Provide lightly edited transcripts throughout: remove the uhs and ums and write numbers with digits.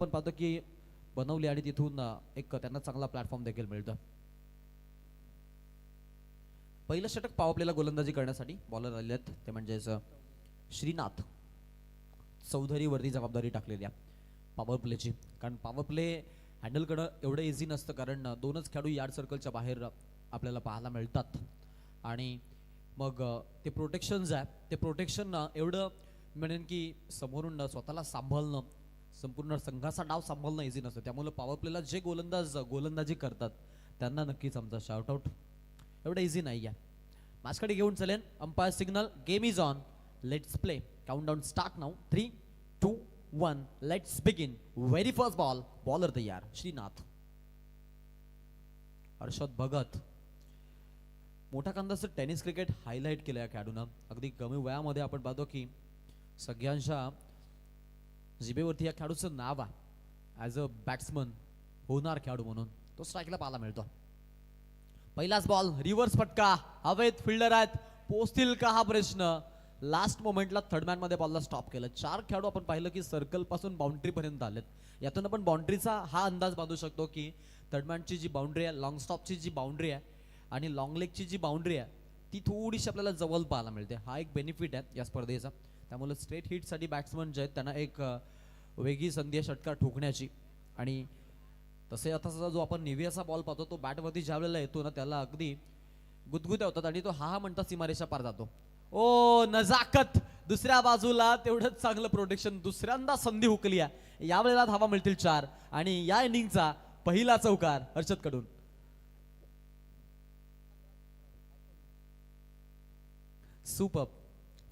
आपण पाहतो की बनवली आणि तिथून एक त्यांना चांगला प्लॅटफॉर्म देखील मिळतं. पहिलं षटक पॉवर प्लेला गोलंदाजी करण्यासाठी बॉलर आले आहेत ते म्हणजेच श्रीनाथ चौधरी वरती जबाबदारी टाकलेली आहे पॉवर प्लेची. कारण पॉवर प्ले हँडल करणं एवढं इझी नसतं, कारण दोनच खेळाडू यार्ड सर्कलच्या बाहेर आपल्याला पाहायला मिळतात आणि मग ते प्रोटेक्शन जे आहे ते प्रोटेक्शन एवढं म्हणेन की समोरून स्वतःला सांभाळणं, संपूर्ण संघाचा डाव सांभाळणं इझी नसतं. त्यामुळे पॉवर प्लेला जे गोलंदाज गोलंदाजी करतात त्यांना नक्कीच आमचा शाउट आउट. एवढं इझी नाही आहे. मॅचकडे घेऊन चलेन. Umpire signal, game is on, let's play. Countdown start now. 3, 2, 1, let's begin. Very first ball. Bowler तयार श्रीनाथ. हर्षद भगत. मोठ्या कंदाचं टेनिस क्रिकेट हायलाइट केलं या खेळाडूनं. अगदी कमी वयामध्ये आपण पाहतो की सगळ्यांच्या जिभेवरती या खेळाडूचं नाव आहे. ॲज अ बॅट्समन होणार खेळाडू म्हणून तो स्ट्राईकला पाहायला मिळतो. पहिलाच बॉल, रिव्हर्स फटका. हवेत फिल्डर आहेत, पोचतील का हा प्रश्न. लास्ट मोमेंटला थर्ड मॅन मध्ये बॉलला स्टॉप केलं. 4 खेळाडू आपण पाहिलं की सर्कल पासून बाउंड्री पर्यंत आलेत. यातून आपण बाउंड्रीचा हा अंदाज बांधू शकतो की थर्ड मॅनची जी बाउंड्री आहे, लॉंग स्टॉपची जी बाउंड्री आहे आणि लॉंग लेगची जी बाउंड्री आहे ती थोडीशी आपल्याला जवळ पाहायला मिळते. हा एक बेनिफिट आहे या स्पर्धेचा. त्यामुळे स्ट्रेट हिटसाठी बॅट्समन जे आहेत त्यांना एक वेगळी संधी आहे षटकार ठोकण्याची. आणि तसे आता जो आपण निव्हियाचा बॉल पाहतो तो बॅटवरती ज्या वेळेला येतो ना त्याला अगदी गुदगुद्या होतात आणि तो हा म्हणता सीमारेषा पार जातो. ओ नजाकत दुसऱ्या बाजूला तेवढंच चांगलं प्रोटेक्शन. दुसऱ्यांदा संधी हुकली आहे. यावेळेला धावा मिळतील 4 आणि या इनिंगचा पहिला चौकार हर्षद कडून. सुपर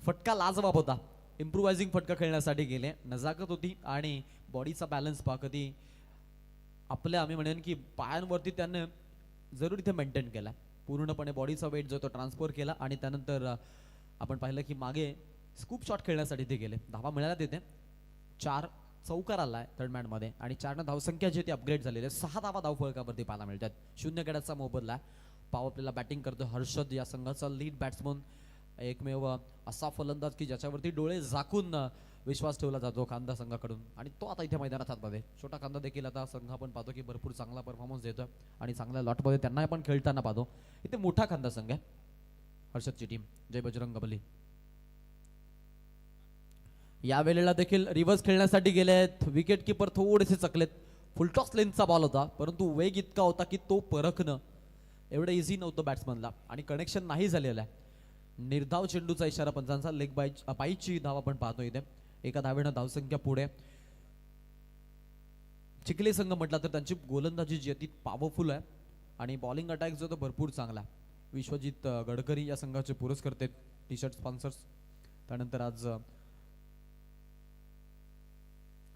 फटका लाजवाब होता. इम्प्रुव्हायझिंग फटका खेळण्यासाठी गेले. नजाकत होती आणि बॉडीचा बॅलन्स पहा कधी आपल्या आम्ही म्हणेन की पायांवरती त्याने जरूर इथे मेंटेन केला. पूर्णपणे बॉडीचा वेट जो तो ट्रान्सफर केला आणि त्यानंतर आपण पाहिलं की मागे स्कूप शॉट खेळण्यासाठी ते गेले. धावा मिळाल्या तिथे. 4 चौकार आलाय थर्ड मॅन मध्ये आणि 4 धावसंख्या जी ती अपग्रेड झालेली आहे. 6 धावा धावफलकावरती पाहायला मिळतात. 0 गड्याचा मोबदला. पॉवर प्लेला बॅटिंग करतो हर्षद, या संघाचा लीड बॅट्समन, एकमेव असा फलंदाज की ज्याच्यावरती डोळे झाकून विश्वास ठेवला जातो खांदा संघाकडून आणि तो आता इथे मैदानात आतमध्ये. छोटा खांदा देखील आता संघ आपण पाहतो की भरपूर चांगला परफॉर्मन्स देतोय आणि चांगल्या लॉटमध्ये त्यांना आपण खेळताना पाहतो. इथे मोठा खांदा संघ आहे हर्षदची टीम. जय बजरंग बली. या वेळेला देखील रिव्हर्स खेळण्यासाठी गेलेत. विकेट किपर थोडेसे चकलेत. फुलटॉस लेन्थचा बॉल होता परंतु वेग इतका होता की तो परखणं एवढं इझी नव्हतं बॅट्समनला आणि कनेक्शन नाही झालेलं आहे. निर्धाव चेंडूचा इशारा पंचांचा. लेग बाईची धाव आपण पाहतो इथे. एका धावेनं धावसंख्या पुढे. चिखली संघ म्हटला तर त्यांची गोलंदाजी जी आहे ती पॉवरफुल आहे आणि बॉलिंग अटॅक जो तो भरपूर चांगला. विश्वजित गडकरी या संघाचे पुरस्कर्ते, टी शर्ट स्पॉन्सर्स. त्यानंतर आज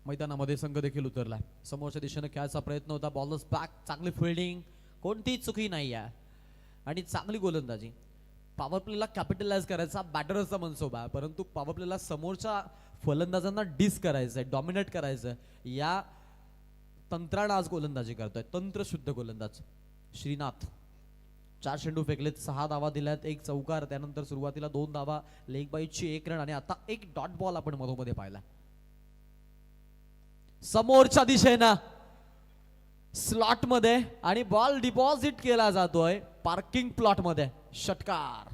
मैदानामध्ये संघ देखील उतरलाय. समोरच्या दिशेने खेळायचा प्रयत्न होता. बॉलर्स बॅक, चांगली फिल्डिंग, कोणतीच चुकी नाही आहे आणि चांगली गोलंदाजी. पॉवर प्लेला कॅपिटलाइज करायचा बॅटरचा मनसोबा आहे परंतु पॉवर प्लेला समोरच्या फलंदाजांना डिस करायचंय, डॉमिनेट करायचंय. या तंत्रानं आज गोलंदाजी करतोय. तंत्रशुद्ध गोलंदाज श्रीनाथ. 4 चेंडू फेकलेत, 6 धावा दिल्यात, 1 चौकार. त्यानंतर सुरुवातीला 2 धावा, लेग बाईटची 1 रन आणि आता एक डॉट बॉल आपण मधोमध्ये पाहिला. समोरच्या दिशेनं स्लॉट मध्ये आणि बॉल डिपॉझिट केला जातोय पार्किंग प्लॉट मध्ये. षटकार.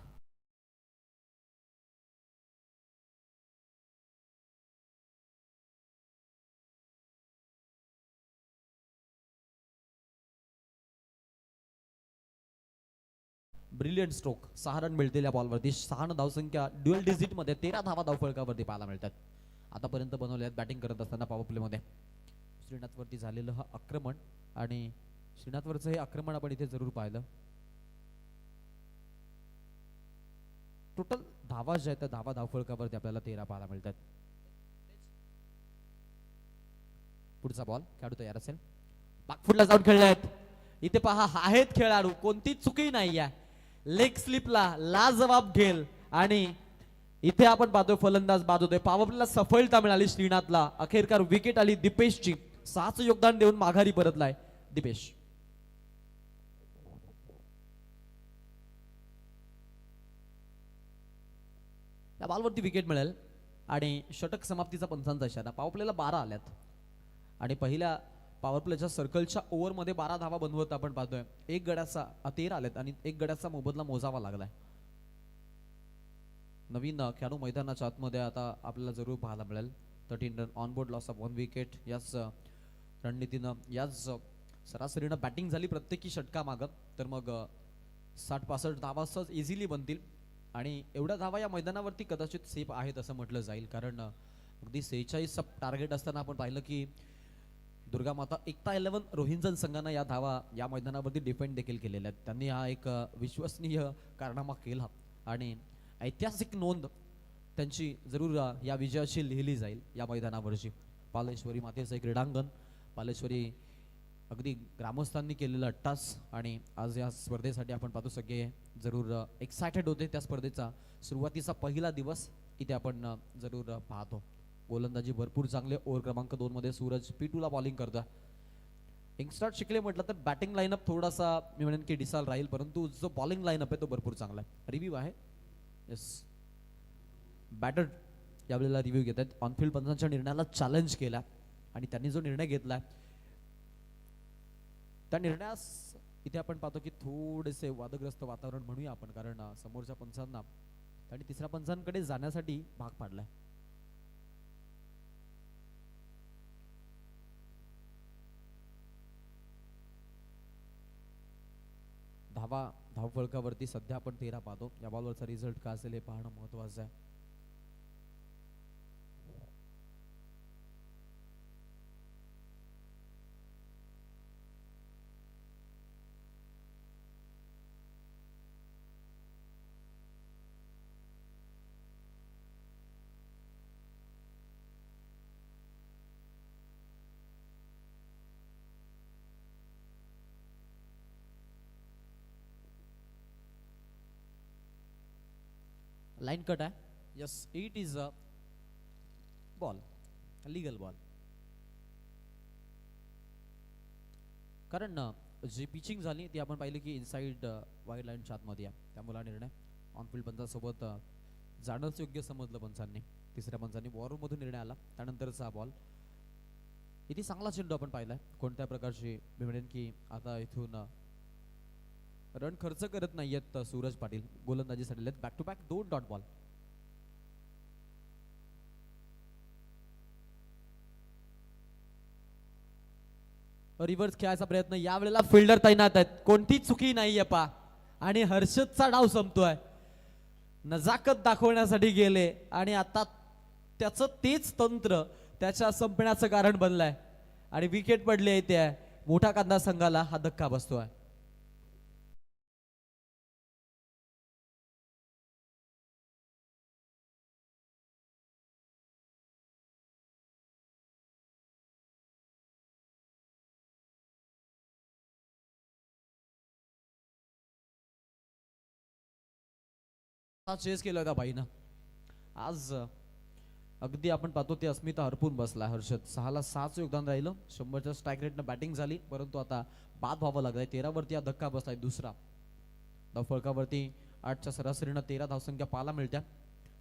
Brilliant stroke. 6 रन मिळतील या बॉलवरती. 6 धावसंख्या ड्युअल डिजिट मध्ये 13 धावा धावफलकावरती पाहायला मिळतात. आतापर्यंत बनवले बॅटिंग करत असताना पॉवर प्ले मध्ये. श्रीनाथवरती झालेलं हा आक्रमण आणि श्रीनाथवरचं हे आक्रमण आपण इथे जरूर पाहिलं. टोटल धावा ज्या आहेत त्या धावा धावफलकावरती आपल्याला 13 पाहायला मिळतात. पुढचा बॉल खेळाडू तयार असेल. बॅकफुटला जाऊन खेळलेत. इथे पहा आहेत खेळाडू, कोणतीच चुकी नाही आहे. लेग स्लिपला लाजवाब घेल आणि इथे आपण पाहतोय फलंदाज बाद होतोय. पॉवर प्लेला सफलता मिळाली श्रीनाथला. अखेरकार विकेट आली दीपेशची. 6चं योगदान देऊन माघारी परतलाय दीपेश. या बॉलवरती विकेट मिळेल आणि षटक समाप्तीचा पंचांचा इशारा. पॉवर प्लेला 12 आल्यात. आणि पहिल्या पॉवर प्लेच्या सर्कलच्या ओव्हरमध्ये 12 धावा बनवत आपण पाहतोय. एक गड्याचा 13 आलेत आणि एक गड्याचा मोबदला मोजावा लागलाय. नवीन खेळाडू मैदानाच्या आतमध्ये आता आपल्याला जरूर पाहायला मिळेल. 13 run on board, loss of 1 wicket. याच रणनीतीनं याच सरासरीनं बॅटिंग झाली प्रत्येकी षटका मागं. तर मग 60-65 धावा सहज इझिली बनतील आणि एवढ्या धावा या मैदानावरती कदाचित सेफ आहेत असं म्हटलं जाईल. कारण अगदी 46 टार्गेट असताना आपण पाहिलं की दुर्गा माता एकता 11 रोहिंजन संघानं या धावा या मैदानावरती डिफेंड देखील केलेल्या आहेत. त्यांनी हा एक विश्वसनीय कारनामा केला आणि ऐतिहासिक नोंद त्यांची जरूर या विजयाची लिहिली जाईल या मैदानावरची. पालेश्वरी मातेचं क्रीडांगण, पालेश्वरी अगदी ग्रामस्थांनी केलेलं अट्टास आणि आज या स्पर्धेसाठी आपण पाहतो सगळे जरूर एक्सायटेड होते. त्या स्पर्धेचा सुरुवातीचा पहिला दिवस इथे आपण जरूर पाहतो. गोलंदाजी भरपूर चांगले. ओव्हर क्रमांक 2 मध्ये सूरज P2 ला बॉलिंग करतोय. यंगस्टार शिकले म्हटलं तर बॅटिंग लाईनअप थोडासा मी म्हणेन की डिसाल राहील, परंतु जो बॉलिंग लाईनअप आहे तो भरपूर चांगला आहे. रिव्ह्यू आहे येस. बॅटर यावेळेला रिव्ह्यू घेत आहेत. ऑनफिल्ड पंचांच्या निर्णयाला चॅलेंज केला आणि त्यांनी जो निर्णय घेतलाय त्या निर्णयास इथे आपण पाहतो की थोडेसे वादग्रस्त वातावरण म्हणूया आपण, कारण समोरच्या पंचांना आणि तिसऱ्या पंचांकडे जाण्यासाठी भाग पाडलाय. धावफलकावरती सध्या आपण 13 पाहतो. या बॉलवरचा रिझल्ट काय असेल हे पाहणं महत्वाचं आहे. लाइन कट है. Yes, it is a ball, legal ball. कारण जी पिचिंग झाली ती आपण पाहिली की इनसाइड वाईड लाईनच्या आतमध्ये आहे. त्यामुळे निर्णय ऑनफिल्ड पंचांसोबत जाणंच योग्य समजलं पंचांनी. तिसऱ्या पंचांनी वॉरमधून निर्णय आला. त्यानंतरचा बॉल इथे चांगला चेंडू आपण पाहिलाय. कोणत्या प्रकारची मी म्हणेन की आता इथून रन खर्च करत नाहीयेत सूरज पाटील. गोलंदाजीसाठी let back to back 2 dot ball. Reverse खेळायचा प्रयत्न, यावेळेला फिल्डर तैनात आहेत. कोणती चुकी नाहीये पा आणि हर्षदचा डाव संपतोय. नजाकत दाखवण्यासाठी गेले आणि आता त्याचं तेच तंत्र त्याच्या संपण्याचं कारण बनलंय आणि विकेट पडली आहे. त्या मोठा कांदा संघाला हा धक्का बसतोय. चेस केला होता बाईनं आज. अगदी आपण पाहतो ते अस्मिता हरपून बसला. हर्षद 6ला 6चं योगदान राहिलं. 100च्या स्ट्राईक रेटनं बॅटिंग झाली, परंतु आता बाद व्हावं लागलाय. 13 वरती हा धक्का बसलाय. दुसरा धावफलकावरती 8च्या सरासरीनं 13 धावसंख्या पाहायला मिळत्या.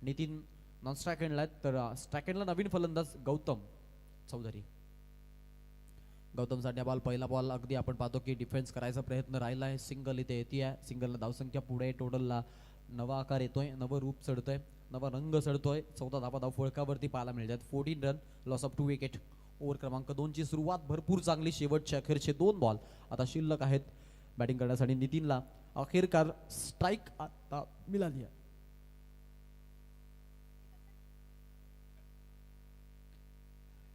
नितीन नॉन स्ट्राईक एंडला आहेत, तर स्ट्राईक एंडला नवीन फलंदाज गौतम चौधरी. गौतमसाठी बॉल, पहिला बॉल. अगदी आपण पाहतो की डिफेन्स करायचा प्रयत्न राहिला आहे. सिंगल इथे येते आहे. सिंगलला धावसंख्या पुढे, टोटलला नवा आकार येतोय, नवं रूप चढतोय, नवा रंग चढतोय. 14 धावा धावफलकावरती पाहायला मिळतात. 14 run, loss of 2 wicket. Over क्रमांक 2 ची सुरुवात भरपूर चांगली. शेवटचे अखेरचे 2 बॉल आता शिल्लक आहेत बॅटिंग करण्यासाठी. नितीनला अखेरकार स्ट्राईक आता मिळाली आहे.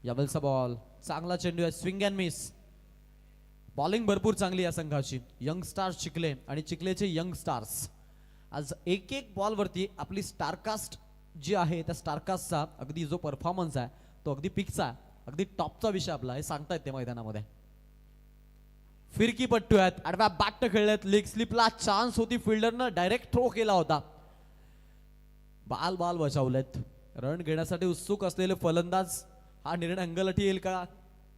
यावेळचा बॉल चांगला चेंडू आहे. Swing and miss. बॉलिंग भरपूर चांगली या संघाची. यंग स्टार्स चिखले आणि चिखलेचे यंग स्टार्स आज एक बॉल वरती आपली स्टारकास्ट जी आहे त्या स्टारकास्टचा अगदी जो परफॉर्मन्स आहे तो अगदी पिकचा, अगदी टॉपचा विषय आपला हे सांगता येते मैदानामध्ये. फिरकी पट्टू आहेत, आडव्या बॅट खेळलेत. लेग स्लिपला चान्स होती, फिल्डरनं डायरेक्ट थ्रो केला होता. बाल बचावलेत. रन घेण्यासाठी उत्सुक असलेले फलंदाज हा निर्णय अंगलठी येईल का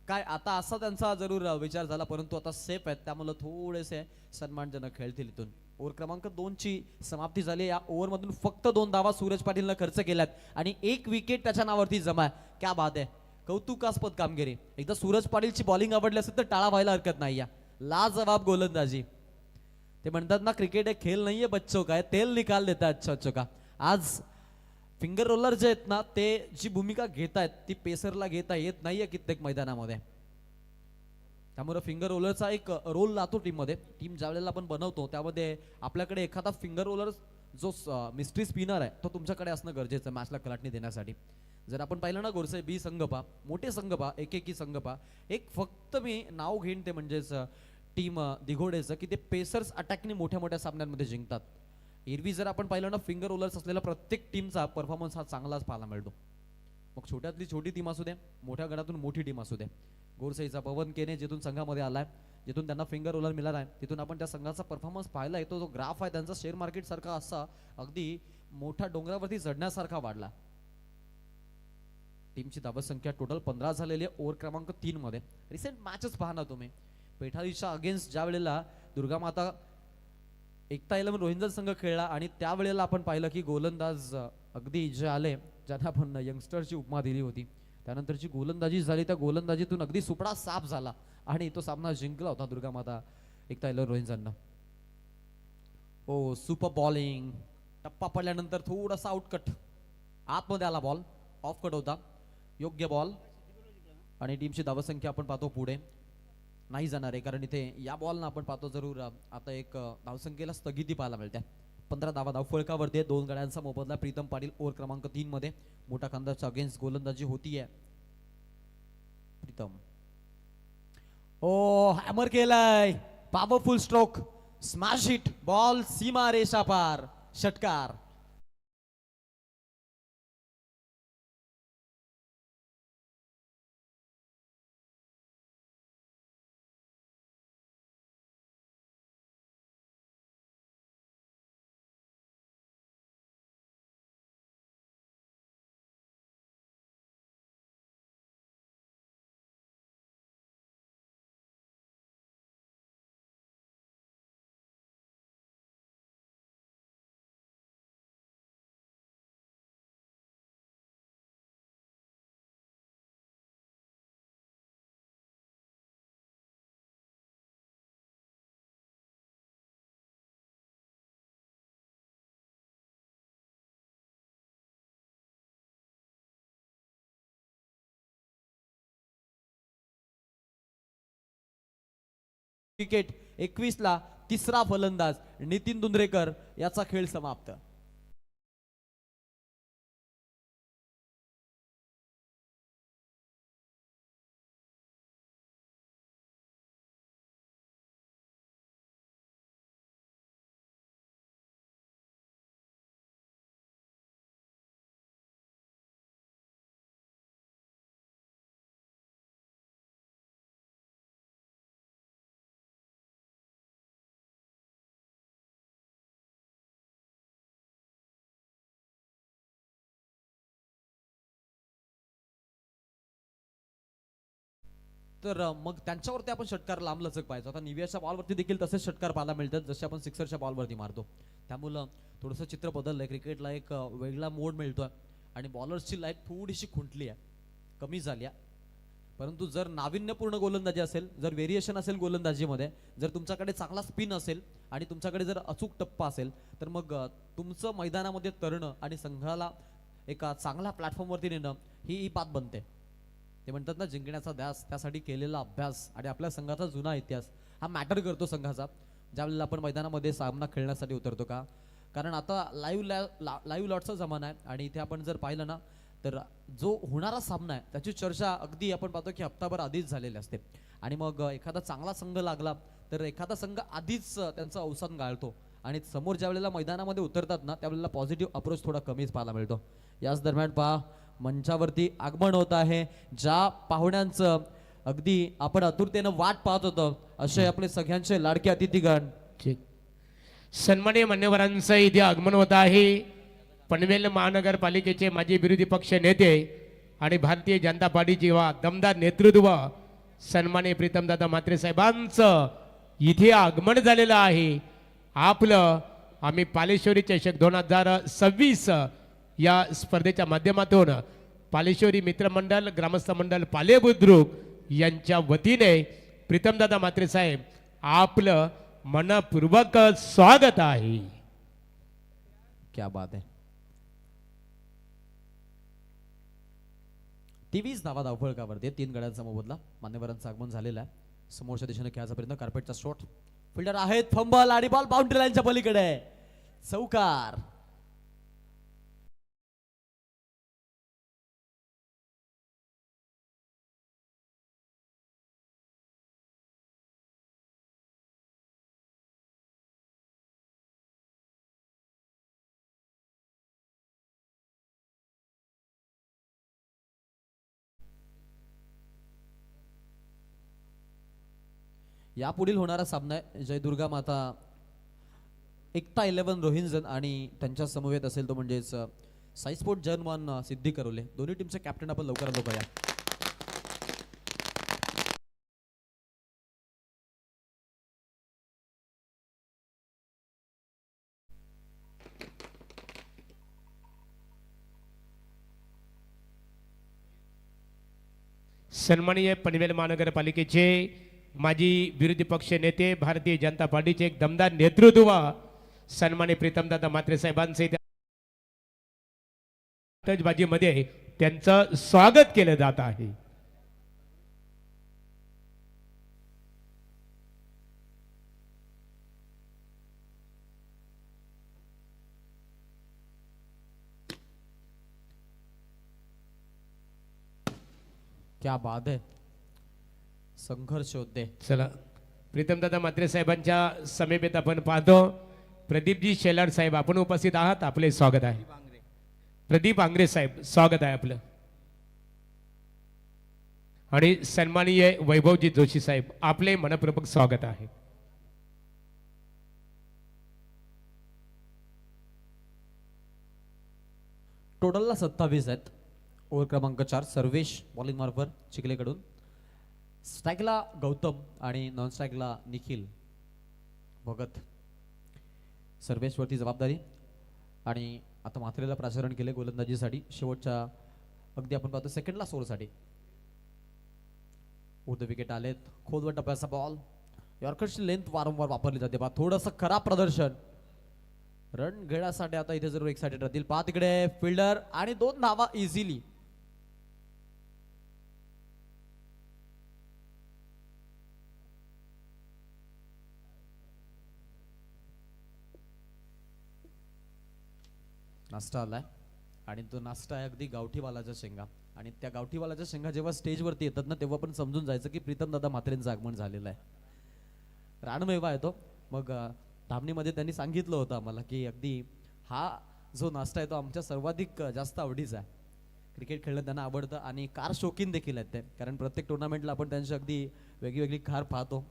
काय, आता असा त्यांचा जरूर विचार झाला, परंतु आता सेफ आहेत त्यामुळे थोडेसे सन्मानजनक खेळतील इथून. ओव्हर क्रमांक 2 ची समाप्ती झाली. या ओव्हर मधून फक्त 2 धावा सूरज पाटीलनं खर्च केल्यात आणि 1 विकेट त्याच्या नावावरती जमा आहे. क्या बात आहे. कौतुकास्पद कामगिरी. एकदा सूरज पाटीलची बॉलिंग आवडली असेल तर टाळा व्हायला हरकत नाही. या लाजवाब गोलंदाजी. ते म्हणतात ना, क्रिकेट एक खेळ नाहीये बच्चो का, तेल निकाल देता अच्छा अच्छो का. आज फिंगर रोलर जे आहेत ना, ते जी भूमिका घेत आहेत ती पेसरला घेता येत नाहीये कित्येक मैदानामध्ये. त्यामुळे फिंगर रोलरचा एक रोल राहतो टीममध्ये. टीम ज्या वेळेला आपण बनवतो त्यामध्ये आपल्याकडे एखादा फिंगर रोलर जो मिस्ट्री स्पिनर आहे तो तुमच्याकडे असणं गरजेचं आहे मॅचला कलाटणी देण्यासाठी. जर आपण पाहिलं ना, गोरसे बी संघ पा, मोठे संघ पा, एकेकी संघ पा, एक फक्त मी नाव घेईन ते म्हणजेच टीम दिघोडेचं, की ते पेसर्स अटॅकने मोठ्या मोठ्या सामन्यांमध्ये जिंकतात. एरवी जर आपण पाहिलं ना, फिंगर रोलर्स असलेल्या प्रत्येक टीमचा परफॉर्मन्स हा चांगलाच पाहायला मिळतो. मग छोट्यातली छोटी टीम असू दे, मोठ्या गटातून मोठी टीम असू दे. गोरसाईचा पवन केने जिथून संघामध्ये आलाय, जिथून त्यांना फिंगर रोलर मिळाला आहे, तिथून आपण त्या संघाचा परफॉर्मन्स पाहिला येतो. जो ग्राफ आहे त्यांचा शेअर मार्केट सारखा असा अगदी मोठ्या डोंगरावरती चढण्यासारखा वाढला. टीमची धावसंख्या टोटल 15 झालेली आहे ओव्हर क्रमांक 3 मध्ये. रिसेंट मॅचेस पहा ना तुम्ही. पेठारीच्या अगेन्स्ट ज्या वेळेला दुर्गामाता एकता 11 रोहिंजन संघ खेळला आणि त्यावेळेला आपण पाहिलं की गोलंदाज अगदी जे आले, ज्यांना आपण यंगस्टरची उपमा दिली होती, त्यानंतरची गोलंदाजी झाली, त्या गोलंदाजीतून अगदी सुपडा साफ झाला आणि तो सामना जिंकला होता दुर्गामाता एकता 11 रोहिंजन. ओ सुपर बॉलिंग. टप्पा पडल्यानंतर थोडासा आउटकट आतमध्ये आला, बॉल ऑफ कट होता. योग्य बॉल आणि टीमची धावसंख्या आपण पाहतो पुढे नाही जाणार आहे, कारण इथे या बॉलनं आपण पाहतो जरूर आता एक धावसंख्येला स्थगिती पाहायला मिळते. 15 धावा धावफळकावरती 2 गड्यांचा मोबदला. प्रीतम पाटील ओव्हर क्रमांक 3 मध्ये मोठा खांदाच्या अगेन्स्ट गोलंदाजी होतीये. प्रीतम ओ हॅमर केलाय, powerful stroke, smash hit, ball सीमा रेषा पार, षटकार. क्रिकेट 21 ला तिसरा फलंदाज नितीन दुंद्रेकर याचा खेळ समाप्त. तर मग त्यांच्यावरती आपण षटकार लांब लचक पाहिजे. आता निव्याच्या बॉलवरती देखील तसेच षटकार पाहायला मिळतात जसे आपण सिक्सरच्या बॉलवरती मारतो. त्यामुळं थोडंसं चित्र बदललंय. क्रिकेटला एक वेगळा मोड मिळतोय आणि बॉलर्सची लाईफ थोडीशी खुंटली आहे, कमी झाली आहे. परंतु जर नाविन्यपूर्ण गोलंदाजी असेल, जर व्हेरिएशन असेल गोलंदाजीमध्ये, जर तुमच्याकडे चांगला स्पिन असेल आणि तुमच्याकडे जर अचूक टप्पा असेल, तर मग तुमचं मैदानामध्ये तरणं आणि संघाला एका चांगल्या प्लॅटफॉर्मवरती नेणं ही बात बनते. ते म्हणतात ना, जिंकण्याचा ध्यास, त्यासाठी केलेला अभ्यास आणि आपल्या संघाचा जुना इतिहास हा मॅटर करतो संघाचा ज्यावेळेला आपण मैदानामध्ये सामना खेळण्यासाठी उतरतो का. कारण आता लाईव्ह लॉटचा जमाना आहे आणि इथे आपण जर पाहिलं ना, तर जो होणारा सामना आहे त्याची चर्चा अगदी आपण पाहतो की हप्ताभर आधीच झालेली असते. आणि मग एखादा चांगला संघ लागला तर एखादा संघ आधीच त्यांचं अवसान गाळतो आणि समोर ज्या वेळेला मैदानामध्ये उतरतात ना, त्यावेळेला पॉझिटिव्ह अप्रोच थोडा कमीच पाहायला मिळतो. याच दरम्यान पहा, मंचावरती आगमन होत आहे ज्या पाहुण्यांचं अगदी आपण आतुरतेनं वाट पाहत होतो, असे आपले सगळ्यांचे लाडके अतिथीगण. सन्माननीय मान्यवरांचं इथे आगमन होत आहे. पनवेल महानगरपालिकेचे माजी विरोधी पक्ष नेते आणि भारतीय जनता पार्टीचे वा दमदार नेतृत्व सन्माननीय प्रीतमदादा म्हात्रे साहेबांचं इथे आगमन झालेलं आहे. आपलं आम्ही पालेश्वरी चषक 2026 या स्पर्धेच्या माध्यमातून पालेश्वरी मित्रमंडळ ग्रामस्थ मंडळ पाले बुद्रुक यांच्या वतीने प्रीतमदादा म्हात्रे साहेब आपलं मनपूर्वक स्वागत आहे. क्या बात आहे. 23 धावा धावफलकावरती 3 गड्यांचा मोबदला. मान्यवरांचं आगमन झालेलं आहे. समोरच्या दिशेने खेळाचा प्रयत्न कार्पेटचा शॉट फिल्डर आहेत फंबल आणि बॉल बाउंड्री लाईनच्या पलीकडे चौकार. यापुढील होणारा सामना आहे जयदुर्गा माता एकता 11 रोहिंजन आणि त्यांच्या समवेत असेल तो म्हणजेच साई स्पोर्ट जर्मन सिद्धी करवले. दोन्ही टीमचे कॅप्टन आपण लवकरात लवकर या. सन्माननीय पनवेल महानगरपालिकेचे माजी विरोधी पक्ष नेते भारतीय जनता पार्टीचे एक दमदार नेतृत्व सन्माननीय प्रीतमदादा म्हात्रे साहेबांचे बाजीमध्ये त्यांचं स्वागत केलं जात आहे. क्या बात आहे. संघर्ष होते. चला प्रीतमदादा म्हात्रे साहेबांच्या समेपेत आपण पाहतो प्रदीपजी शेलार साहेब आपण उपस्थित आहात. आपले स्वागत आहे. प्रदीप आंग्रे साहेब स्वागत आहे आपलं. आणि सन्माननीय वैभवजी जोशी साहेब आपले मनपूर्वक स्वागत आहे. टोटलला 27 आहेत. ओव्हर क्रमांक 4 सर्वेश बॉलिंग मार्फत चिखलेकडून. स्ट्राईकला गौतम आणि नॉन स्ट्राईकला निखिल भगत. सर्वेशवरती जबाबदारी आणि आता म्हात्रेला प्राचारण केले गोलंदाजीसाठी. शेवटच्या अगदी आपण पाहतो सेकंडला सोरसाठी उर्ध विकेट आलेत. खोलवर टप्प्याचा बॉल यॉर्करची लेंथ वारंवार वापरली जाते. बा थोडंसं खराब प्रदर्शन. रन घेण्यासाठी आता इथे जरूर एक्साइटेड राहतील. पहा तिकडे फिल्डर आणि 2 धावा इझिली. नाश्ता आलाय आणि तो नाश्ता आहे अगदी गावठीवालाच्या शेंगा. आणि त्या गावठीवालाच्या शेंगा जेव्हा स्टेजवरती येतात ना तेव्हा पण समजून जायचं की प्रीतमदादा म्हात्रेंचं आगमन झालेलं आहे. रानमेवा येतो. मग धामणीमध्ये त्यांनी सांगितलं होतं आम्हाला की अगदी हा जो नाश्ता आहे तो आमच्या सर्वाधिक जास्त आवडीचा आहे. क्रिकेट खेळणं त्यांना आवडतं आणि कार शौकीन देखील आहेत ते. कारण प्रत्येक टुर्नामेंटला आपण त्यांची अगदी वेगळी कार पाहतो.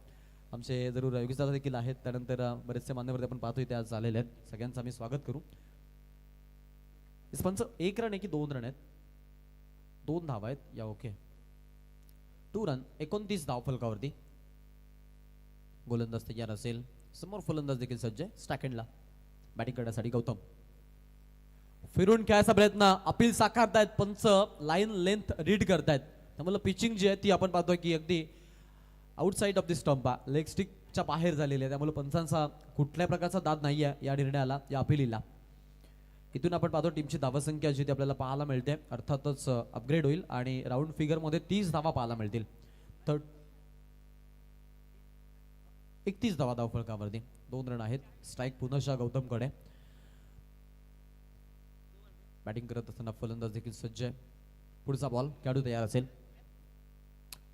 आमचे जरूर योगीदादा देखील आहेत. त्यानंतर बरेचसे मान्यवर आपण पाहतोय ते आज आलेले आहेत. सगळ्यांचं आम्ही स्वागत करू. इस पंच 1 रन आहे की 2 रन आहेत. 2 धावा आहेत या. ओके 2 रन 29 धाव फलकावरती. गोलंदाज तयार असेल. समोर फलंदाज देखील सज्ज आहे. स्टॅकेंडला बॅटिंग करण्यासाठी गौतम. फिरून खेळायचा प्रयत्न अपील साकारतायत. पंच लाईन लेंथ रीड करतायत. त्यामुळे पिचिंग जी आहे ती आपण पाहतोय की अगदी outside off the stump leg स्टिकच्या बाहेर झालेली आहे. त्यामुळे पंचांचा कुठल्याही प्रकारचा दाद नाही आहे या निर्णयाला या अपिलीला. इथून आपण पाहतो टीमची धावसंख्या जी ती आपल्याला पाहायला मिळते. अर्थातच अपग्रेड होईल आणि राऊंड फिगरमध्ये 30 धावा पाहायला मिळतील. तर 31 धावा धावफलकावरती. 2 रन आहेत. स्ट्राईक पुनशा गौतमकडे. बॅटिंग करत असताना फलंदाज देखील सज्ज आहे. पुढचा बॉल खेळाडू तयार असेल.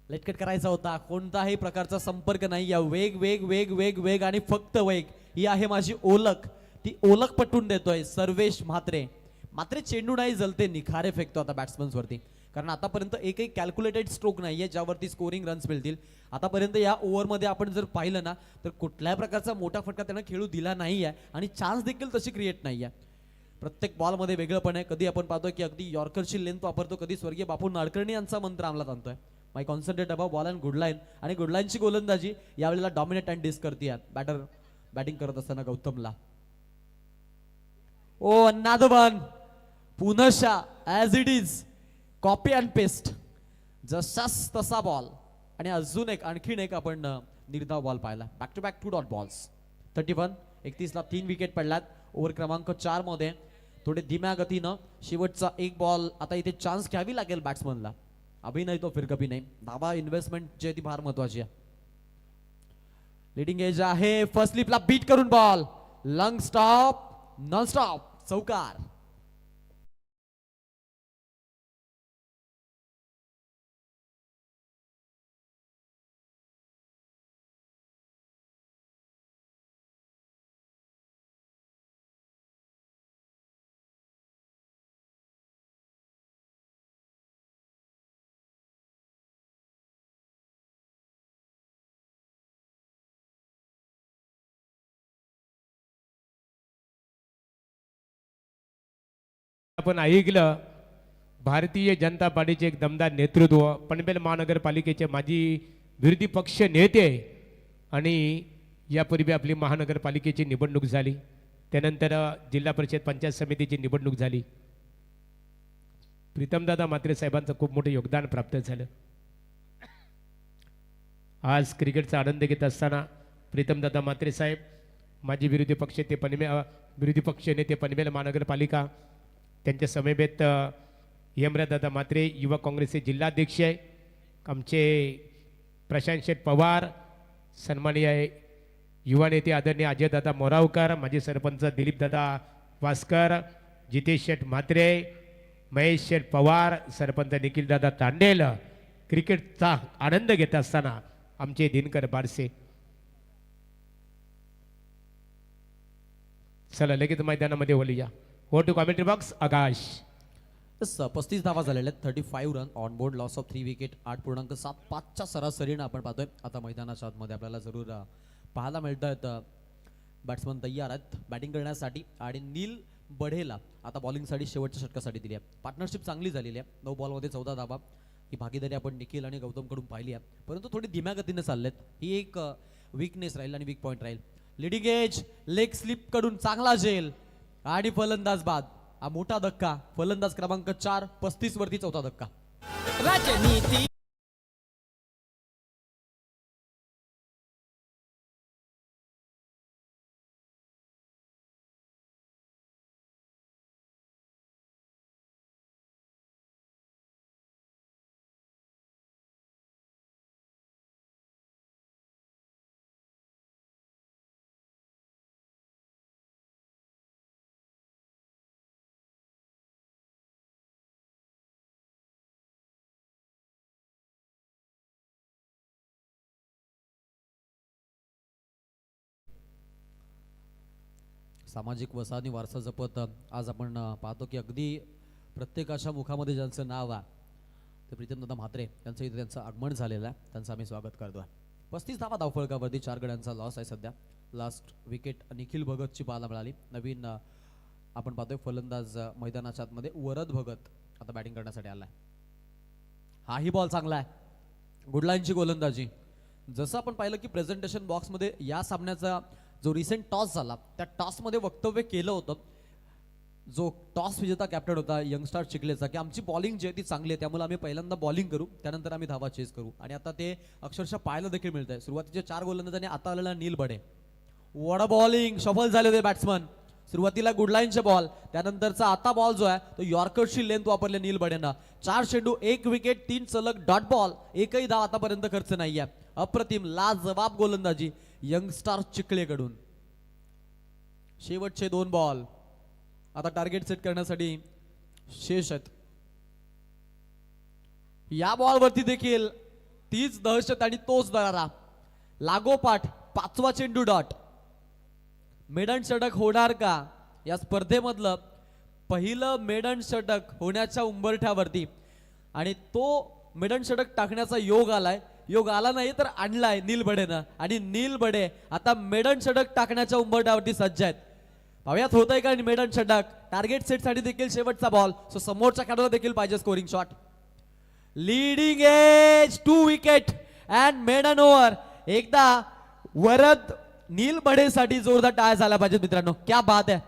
लेटकट करायचा होता. कोणताही प्रकारचा संपर्क नाही. या वेग वेग वेग वेग वेग आणि फक्त वेग ही आहे माझी ओळख. ती ओळख पटवून देतोय सर्वेश म्हात्रे. मात्र चेंडू नाही जलते निखारे फेकतो आता बॅट्समन्स वरती. कारण आतापर्यंत एकही कॅल्क्युलेटेड स्ट्रोक नाहीये ज्यावरती स्कोरिंग रन्स मिळतील. आतापर्यंत या ओव्हरमध्ये आपण जर पाहिलं ना तर कुठल्याही प्रकारचा मोठा फटका त्यांना खेळू दिला नाहीये आणि चान्स देखील तशी क्रिएट नाहीये. प्रत्येक बॉलमध्ये वेगळंपण आहे. कधी आपण पाहतोय की अगदी यॉर्करची लेंथ वापरतो. कधी स्वर्गीय बापू नाडकर्णी यांचा मंत्र अंमलात आणतोय. My concentrate about ball and good line. आणि गुड लाईनची गोलंदाजी यावेळेला डॉमिनेट अँड डिस्क करते. बॅटर बॅटिंग करत असताना गौतमला. ओ अनादर वन पुनशा as it is. Copy and paste, जसाच तसा बॉल. आणि अजून एक आणखीन एक आपण निर्धाव बॉल पाहिला. Back to back 2 dot balls. 31 31ला 3 विकेट पडल्यात. ओव्हर क्रमांक 4 मध्ये थोडे धीम्या गतीनं शेवटचा एक बॉल. आता इथे चान्स घ्यावी लागेल बॅट्समनला. अभि नाही तो फिर कभी नाही. धाबा इन्व्हेस्टमेंट जी आहे ती फार महत्वाची आहे. लिडिंग एज आहे. फर्स्ट स्लिपला बीट करून ball. Lung stop, non stop, चौकार. आपण ऐकलं भारतीय जनता पार्टीचे एक दमदार नेतृत्व, पनवेल महानगरपालिकेचे माजी विरोधी पक्ष नेते. आणि यापूर्वी आपली महानगरपालिकेची निवडणूक झाली, त्यानंतर जिल्हा परिषद पंचायत समितीची निवडणूक झाली. प्रीतमदादा म्हात्रे साहेबांचं खूप मोठं योगदान प्राप्त झालं. आज क्रिकेटचा आनंद घेत असताना प्रीतमदादा म्हात्रे साहेब माजी विरोधी पक्ष नेते पनवेल महानगरपालिका, त्यांच्या समवेत हेमराजदादा म्हात्रे युवा काँग्रेसचे जिल्हाध्यक्ष आहे, आमचे प्रशांत शेठ पवार, सन्माननीय युवा नेते आदरणीय अजयदादा मोरावकर, माजी सरपंच दिलीपदादा वास्कर, जितेश शेठ म्हात्रे, महेश शेठ पवार, सरपंच निखिलदादा तांडेल, क्रिकेटचा आनंद घेत असताना आमचे दिनकर बारसे. चला लगेच मैदानामध्ये बोलूया. हो टू कॉमेंट्री बॉक्स आकाश. 35 धावा झालेल्या आहेत. 35 run on board, loss of 3 wicket, 8.75च्या सरासरीनं आपण पाहतोय. आता मैदानाच्या आतमध्ये आपल्याला जरूर पाहायला मिळत आहेत बॅट्समन तयार आहेत बॅटिंग करण्यासाठी. आणि नील बढेला आता बॉलिंगसाठी शेवटच्या षटकासाठी दिली आहे. पार्टनरशिप चांगली झालेली आहे. 9 बॉलमध्ये 14 धावा ही भागीदारी आपण निखिल आणि गौतम कडून पाहिली आहे, परंतु थोडी धीम्या गतीने चाललेत. ही एक वीकनेस राहील आणि वीक पॉईंट राहील. लिडिंग एज लेग स्लिप कडून चांगला झेल आणि फलंदाज बाद. हा मोठा धक्का. फलंदाज क्रमांक 4 35 वरती चौथा धक्का. राजनीती सामाजिक वसा आणि वारसा जपत आज आपण पाहतो की अगदी प्रत्येकाच्या मुखामध्ये ज्यांचं नाव आहे ते प्रीतमदादा म्हात्रे यांचं इथे त्यांचं आगमन झालेलं आहे. त्यांचं आम्ही स्वागत करतोय. 35 धावा धावफलकावरती 4 गड्यांचा लॉस आहे सध्या. लास्ट विकेट निखिल भगतची पाहायला मिळाली. नवीन आपण पाहतोय फलंदाज मैदानाच्या आतमध्ये वरद भगत आता बॅटिंग करण्यासाठी आलाय. हाही बॉल चांगला आहे. गुडलाईनची गोलंदाजी. जसं आपण पाहिलं की प्रेझेंटेशन बॉक्समध्ये या सामन्याचा जो रिसेंट टॉस झाला त्या टॉसमध्ये वक्तव्य केलं होतं जो टॉस विजेता कॅप्टन होता यंगस्टार चिखलेचा, की आमची बॉलिंग जी आहे ती चांगली आहे, त्यामुळे आम्ही पहिल्यांदा बॉलिंग करू, त्यानंतर आम्ही धावा चेस करू. आणि आता ते अक्षरशः पाहायला देखील मिळत आहे. सुरुवातीचे 4 गोलंदाजांनी आता आलेला Neel Bade. What a bowling. Shuffle झाले होते बॅट्समन. सुरुवातीला गुडलाईनचे बॉल, त्यानंतरचा आता बॉल जो आहे तो यॉर्करची लेंथ वापरले नील बडेंना. 4 चेंडू 1 विकेट 3 सलग डॉट बॉल. एकही धाव आतापर्यंत खर्च नाहीये. अप्रतिम लाजवाब गोलंदाजी यंगस्टार चिखलेकडून. शेवटचे 2 बॉल आता टार्गेट सेट करण्यासाठी शेष आहेत. या बॉलवरती देखील तीच दहशत आणि तोच दरारा. लागोपाठ 5वा चेंडू डॉट. मेडन षटक होणार का? या स्पर्धेमधलं पहिलं मेडन षटक होण्याच्या उंबरठ्यावरती आणि तो मेडन षटक टाकण्याचा योग आलाय. योग आला नाही तर आणलाय नील बडेनं. आणि नील बडे आता मेडन षटक टाकण्याच्या उंबरठ्यावरती सज्ज आहेत. पाहुयात होतंय का मेडन षटक. टार्गेट सेट साठी देखील शेवटचा बॉल. सो समोरच्या खेळाडूला देखील पाहिजे scoring shot. Leading edge 2 wicket and maiden over. एकदा वरद नील बडेसाठी जोरदार टाळ्या झाल्या पाहिजेत मित्रांनो. क्या बात आहे.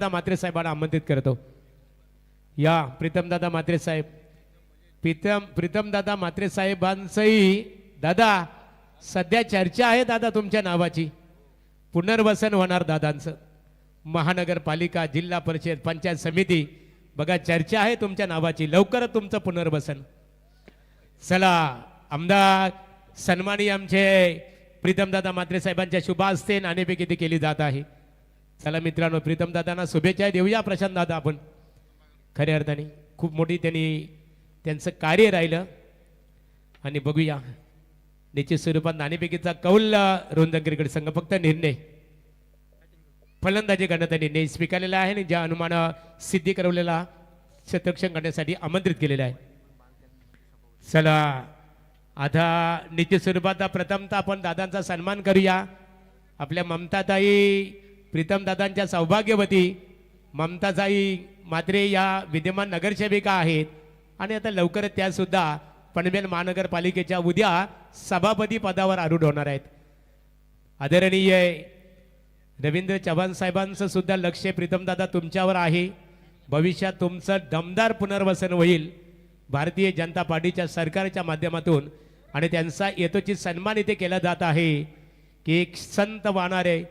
दादा म्हात्रे साहेबांना आमंत्रित करतो. या प्रीतमदादा म्हात्रे साहेब, प्रीतमदादा म्हात्रे साहेबांचंही दादा सध्या चर्चा आहे दादा तुमच्या नावाची. पुनर्वसन होणार दादांचं. महानगरपालिका, जिल्हा परिषद, पंचायत समिती, बघा चर्चा आहे तुमच्या नावाची. लवकरच तुमचं पुनर्वसन. चला आमदार सन्मानी आमचे प्रीतमदादा म्हात्रे साहेबांच्या शुभ हस्ते नाणेफेक इथे केली जात आहे. चला मित्रांनो, प्रीतमदादांना शुभेच्छा देऊया. प्रशांत दादा आपण खऱ्या अर्थाने खूप मोठी त्यांचं कार्य राहिलं. आणि बघूया निश्चित स्वरूपात नाणेफेकीचा कौल रोंदन क्रिकेट संघ फक्त निर्णय फलंदाजी करण्याचा निर्णय स्वीकारलेला आहे आणि ज्या अनुमान सिद्धी करवलेला शतरक्षण करण्यासाठी आमंत्रित केलेला आहे. चला आता निश्चित स्वरूपात प्रथमतः आपण दादांचा सन्मान करूया. आपल्या ममताताई प्रीतमदादांच्या सौभाग्यवती ममताताई म्हात्रे या विद्यमान नगरसेविका आहेत आणि आता लवकरच त्या सुद्धा पनवेल महानगरपालिकेच्या उद्या सभापती पदावर आरूढ होणार आहेत. आदरणीय रवींद्र चव्हाण साहेबांचं सुद्धा लक्ष प्रीतमदादा तुमच्यावर आहे. भविष्यात तुमचं दमदार पुनर्वसन होईल भारतीय जनता पार्टीच्या सरकारच्या माध्यमातून आणि त्यांचा यथोचित सन्मान इथे केला जात आहे की एक संत वाहणारे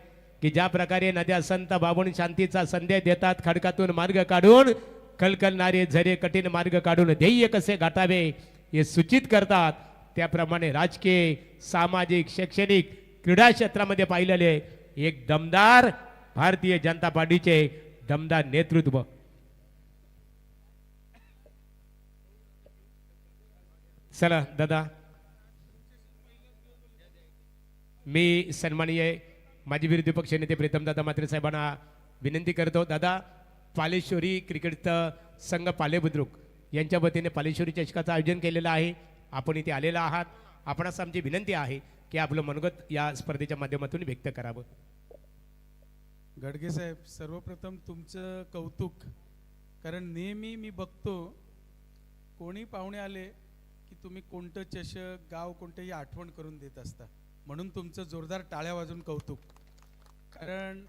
की ज्या प्रकारे नद्या संत बाबून शांतीचा संदेश देतात, खडकातून मार्ग काढून कलकलणारे झरे कठीण मार्ग काढून ध्येय कसे गाठावे हे सूचित करतात. त्याप्रमाणे राजकीय, सामाजिक, शैक्षणिक, क्रीडा क्षेत्रामध्ये पाहिलेले एक दमदार भारतीय जनता पार्टीचे दमदार नेतृत्व. चला दादा, मी सन्माननीय माजी विरोधी पक्ष नेते प्रीतमदादा म्हात्रे साहेबांना विनंती करतो. दादा, पालेश्वरी क्रिकेट संघ पाले बुद्रुक यांच्या वतीने पालेश्वरी चषकाचं आयोजन केलेलं आहे. आपण इथे आलेला आहात. आपणास आमची विनंती आहे की आपलं मनोगत या स्पर्धेच्या माध्यमातून व्यक्त करावं. गडगे साहेब, सर्वप्रथम तुमचं कौतुक. कारण नेहमी मी बघतो कोणी पाहुणे आले की तुम्ही कोणतं चषक, गाव कोणतेही आठवण करून देत असता. म्हणून तुमचं जोरदार टाळ्या वाजून कौतुक. कारण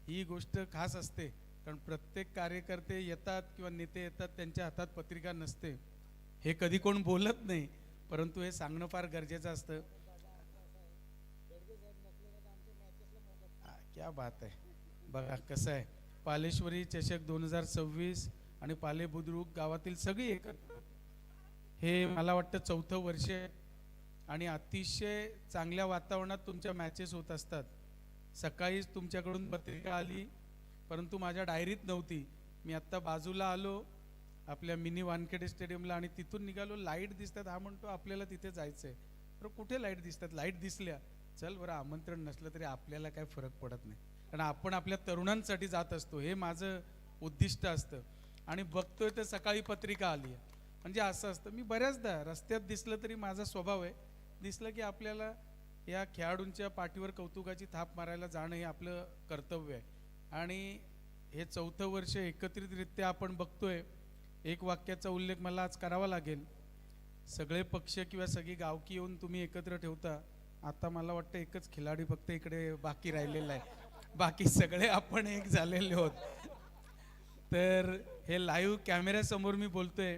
ही गोष्ट खास असते. कारण प्रत्येक कार्यकर्ते येतात किंवा नेते येतात, त्यांच्या हातात पत्रिका नसते. हे कधी कोण बोलत नाही, परंतु हे सांगणं फार गरजेचं असतं. क्या बात आहे. बघा कसं आहे, पालेश्वरी चषक 2026 आणि पाले बुद्रुक गावातील सगळी एकत्र, हे मला वाटतं 4थं वर्ष आहे आणि अतिशय चांगल्या वातावरणात तुमच्या मॅचेस होत असतात. सकाळीच तुमच्याकडून पत्रिका आली, परंतु माझ्या डायरीत नव्हती. मी आत्ता बाजूला आलो आपल्या मिनी वानखेडे स्टेडियमला आणि तिथून निघालो. लाईट दिसतात, हा म्हणतो आपल्याला तिथे जायचंय. तर कुठे लाईट दिसतात? लाईट दिसल्या, चल बरं, आमंत्रण नसलं तरी आपल्याला काय फरक पडत नाही, कारण आपण आपल्या तरुणांसाठी जात असतो. हे माझं उद्दिष्ट असतं. आणि बघतोय तर सकाळी पत्रिका आली आहे. म्हणजे असं असतं, मी बऱ्याचदा रस्त्यात दिसलं तरी माझा स्वभाव आहे, दिसलं की आपल्याला या खेळाडूंच्या पाठीवर कौतुकाची थाप मारायला जाणं हे आपलं कर्तव्य आहे. आणि हे 4थं वर्ष एकत्रितरित्या आपण बघतोय. एक वाक्याचा उल्लेख मला आज करावा लागेल. सगळे पक्ष किंवा सगळी गावकी येऊन तुम्ही एकत्र ठेवता. आता मला वाटतं एकच खिलाडी फक्त इकडे बाकी राहिलेला आहे, बाकी सगळे आपण एक झालेले आहोत. तर हे लाईव्ह कॅमेऱ्यासमोर मी बोलतोय.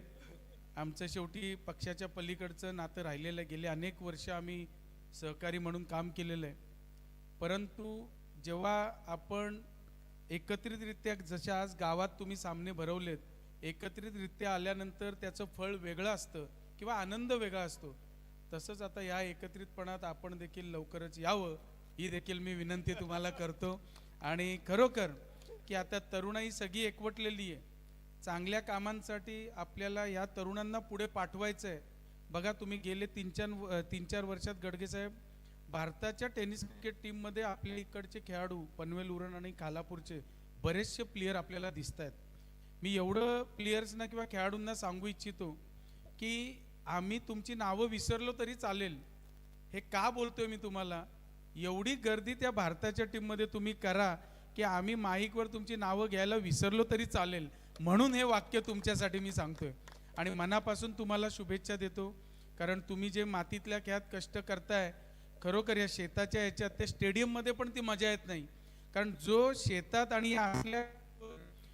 आमचं शेवटी पक्षाच्या पलीकडचं नातं राहिलेलं आहे. गेले अनेक वर्ष आम्ही सहकारी म्हणून काम केलेलं आहे. परंतु जेव्हा आपण एकत्रितरित्या, जसे आज गावात तुम्ही सामने भरवलेत, एकत्रितरित्या आल्यानंतर त्याचं फळ वेगळं असतं किंवा आनंद वेगळा असतो. तसंच आता या एकत्रितपणात आपण देखील लवकरच यावं ही देखील मी विनंती तुम्हाला करतो. आणि खरोखर की आता तरुणाई सगळी एकवटलेली आहे. चांगल्या कामांसाठी आपल्याला या तरुणांना पुढे पाठवायचं आहे. बघा, तुम्ही गेले 3-4 वर्षात गडगे साहेब, भारताच्या टेनिस क्रिकेट टीममध्ये आपल्या इकडचे खेळाडू, पनवेल, उरण आणि खालापूरचे बरेचसे प्लेयर आपल्याला दिसत आहेत. मी एवढं प्लेयर्सना किंवा खेळाडूंना सांगू इच्छितो की आम्ही तुमची नावं विसरलो तरी चालेल. हे का बोलतोय मी तुम्हाला, एवढी गर्दी त्या भारताच्या टीममध्ये तुम्ही करा की आम्ही माईकवर तुमची नावं घ्यायला विसरलो तरी चालेल. म्हणून हे वाक्य तुमच्यासाठी मी सांगतोय आणि मनापासून तुम्हाला शुभेच्छा देतो. कारण तुम्ही जे मातीतल्या खेळात कष्ट करताय, खरोखर या शेताच्या ह्याच्यात, त्या स्टेडियममध्ये पण ती मजा येत नाही. कारण जो शेतात आणि आपल्या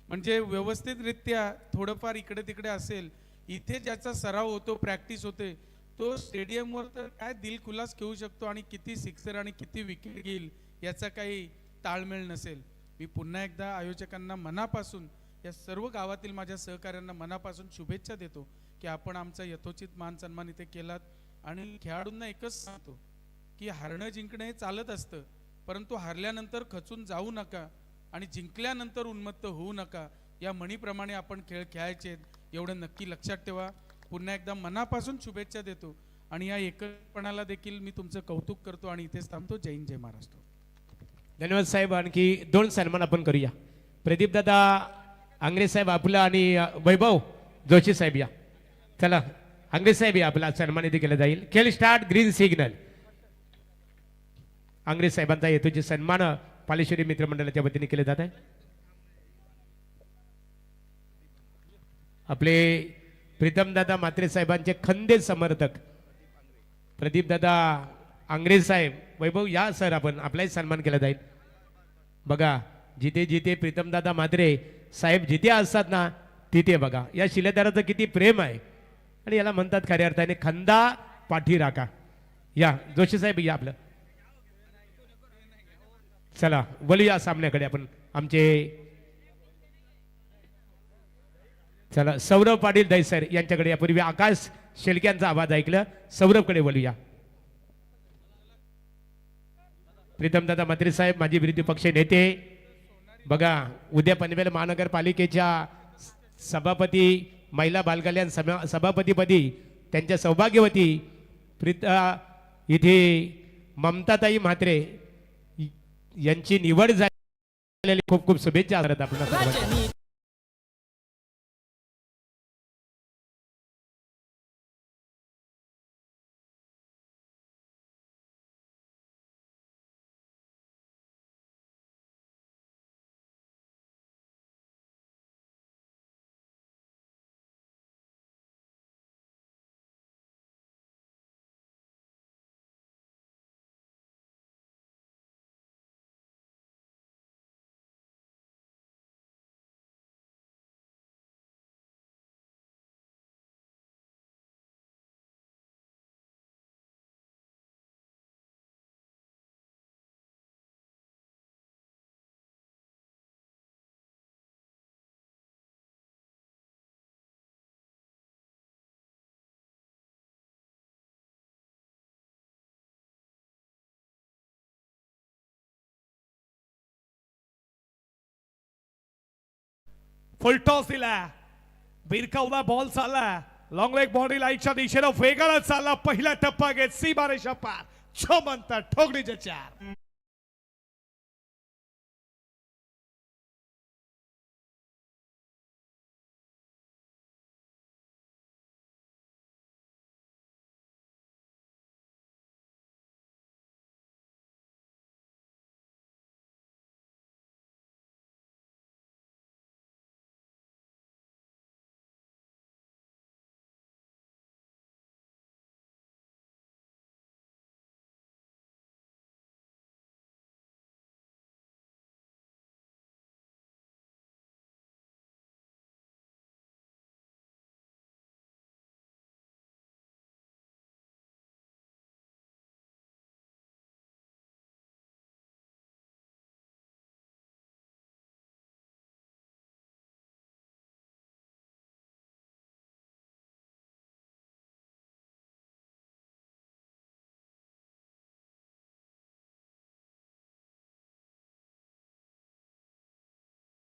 म्हणजे व्यवस्थितरित्या थोडंफार इकडे तिकडे असेल, इथे ज्याचा सराव होतो, प्रॅक्टिस होते, तो स्टेडियमवर तर काय दिलखुलास खेळू शकतो आणि किती सिक्सर आणि किती विकेट घेईल याचा काही ताळमेळ नसेल. मी पुन्हा एकदा आयोजकांना मनापासून, या सर्व गावातील माझ्या सहकाऱ्यांना मनापासून शुभेच्छा देतो की आपण आमचा यथोचित मान सन्मान इथे केलात. आणि खेळाडूंना एकच सांगतो की हारणं जिंकणं हे चालत असतं, परंतु हारल्यानंतर खचून जाऊ नका आणि जिंकल्यानंतर उन्मत्त होऊ नका. या म्हणीप्रमाणे आपण खेळ खेळायचे, एवढं नक्की लक्षात ठेवा. पुन्हा एकदा मनापासून शुभेच्छा देतो आणि या एकपणाला देखील मी तुमचं कौतुक करतो आणि इथेच थांबतो. जय हिंद, जय महाराष्ट्र. धन्यवाद साहेब. आणखी 2 सन्मान आपण करूया. प्रदीप दादा आंग्रे साहेब आपला आणि वैभव जोशी साहेब या. चला आंग्रे साहेब या, आपला सन्मानित केला जाईल. खेळ स्टार्ट, ग्रीन सिग्नल. आंग्रे साहेबांचा हेतूचे सन्मान पालेश्वरी मित्रमंडळाच्या वतीने केले जात आहे. आपले प्रीतमदादा म्हात्रे साहेबांचे खंदे समर्थक प्रदीप दादा आंग्रे साहेब, वैभव या सर, आपण आपलाही सन्मान केला जाईल. बघा जिथे जिथे प्रीतमदादा म्हात्रे साहेब जिथे असतात ना तिथे बघा या शिलेदाराचं किती प्रेम आहे आणि याला म्हणतात खऱ्या अर्थाने खंदा पाठी राखा. या जोशी साहेब या आपलं. चला वळूया सामन्याकडे आपण. आमचे चला सौरभ पाटील दैसर यांच्याकडे यापूर्वी आकाश शेलक्यांचा आवाज ऐकलं. सौरभकडे वळूया. प्रीतमदादा म्हात्रे साहेब माजी विरोधी पक्ष नेते. बघा उद्या पनवेल महानगरपालिकेच्या सभापती, महिला बालकल्याण सभापतीपदी त्यांच्या सौभाग्यवती इथे ममताताई म्हात्रे यांची निवड झालेली. खूप खूप शुभेच्छा आपल्याला सर्वांना. राजनीती फुल टॉस दिला, बिरकावला बॉल चालला, लॉंग लेग बॉडी लाईटच्या दिशेनं वेगाला चालला. पहिला टप्पा घेत सीमारेषा पार, 6 म्हणतात ठोकणीचे 4.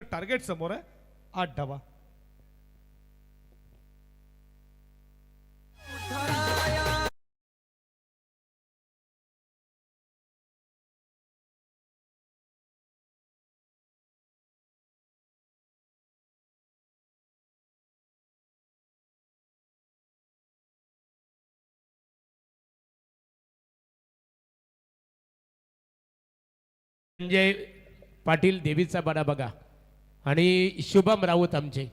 टार्गेट समोर आहे, 8 धावा. संजय पाटील देवीचा बडा बघा आणि शुभम राऊत आमचे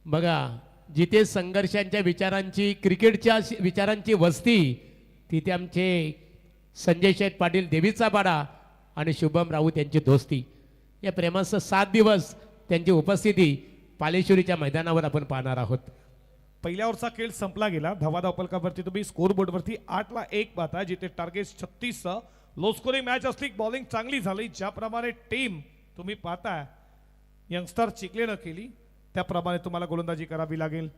बघा. जिथे संघर्षांच्या विचारांची, क्रिकेटच्या विचारांची वस्ती, तिथे आमचे संजय शेठ पाटील देवीचा बाडा आणि शुभम राऊत यांची दोस्ती. या प्रेमाचं 7 दिवस त्यांची उपस्थिती पालेश्वरीच्या मैदानावर आपण पाहणार आहोत. पहिल्या ओव्हरचा खेळ संपला गेला. धावाधावपलकावरती तुम्ही स्कोर बोर्डवरती 8-1 पाहता, जिथे टार्गेट 36 लो स्कोरिंग मॅच असली, बॉलिंग चांगली झाली. ज्याप्रमाणे टीम तुम्ही पाहता यंगस्टर चिखलेनं केली, त्याप्रमाणे तुम्हाला गोलंदाजी करावी लागेल.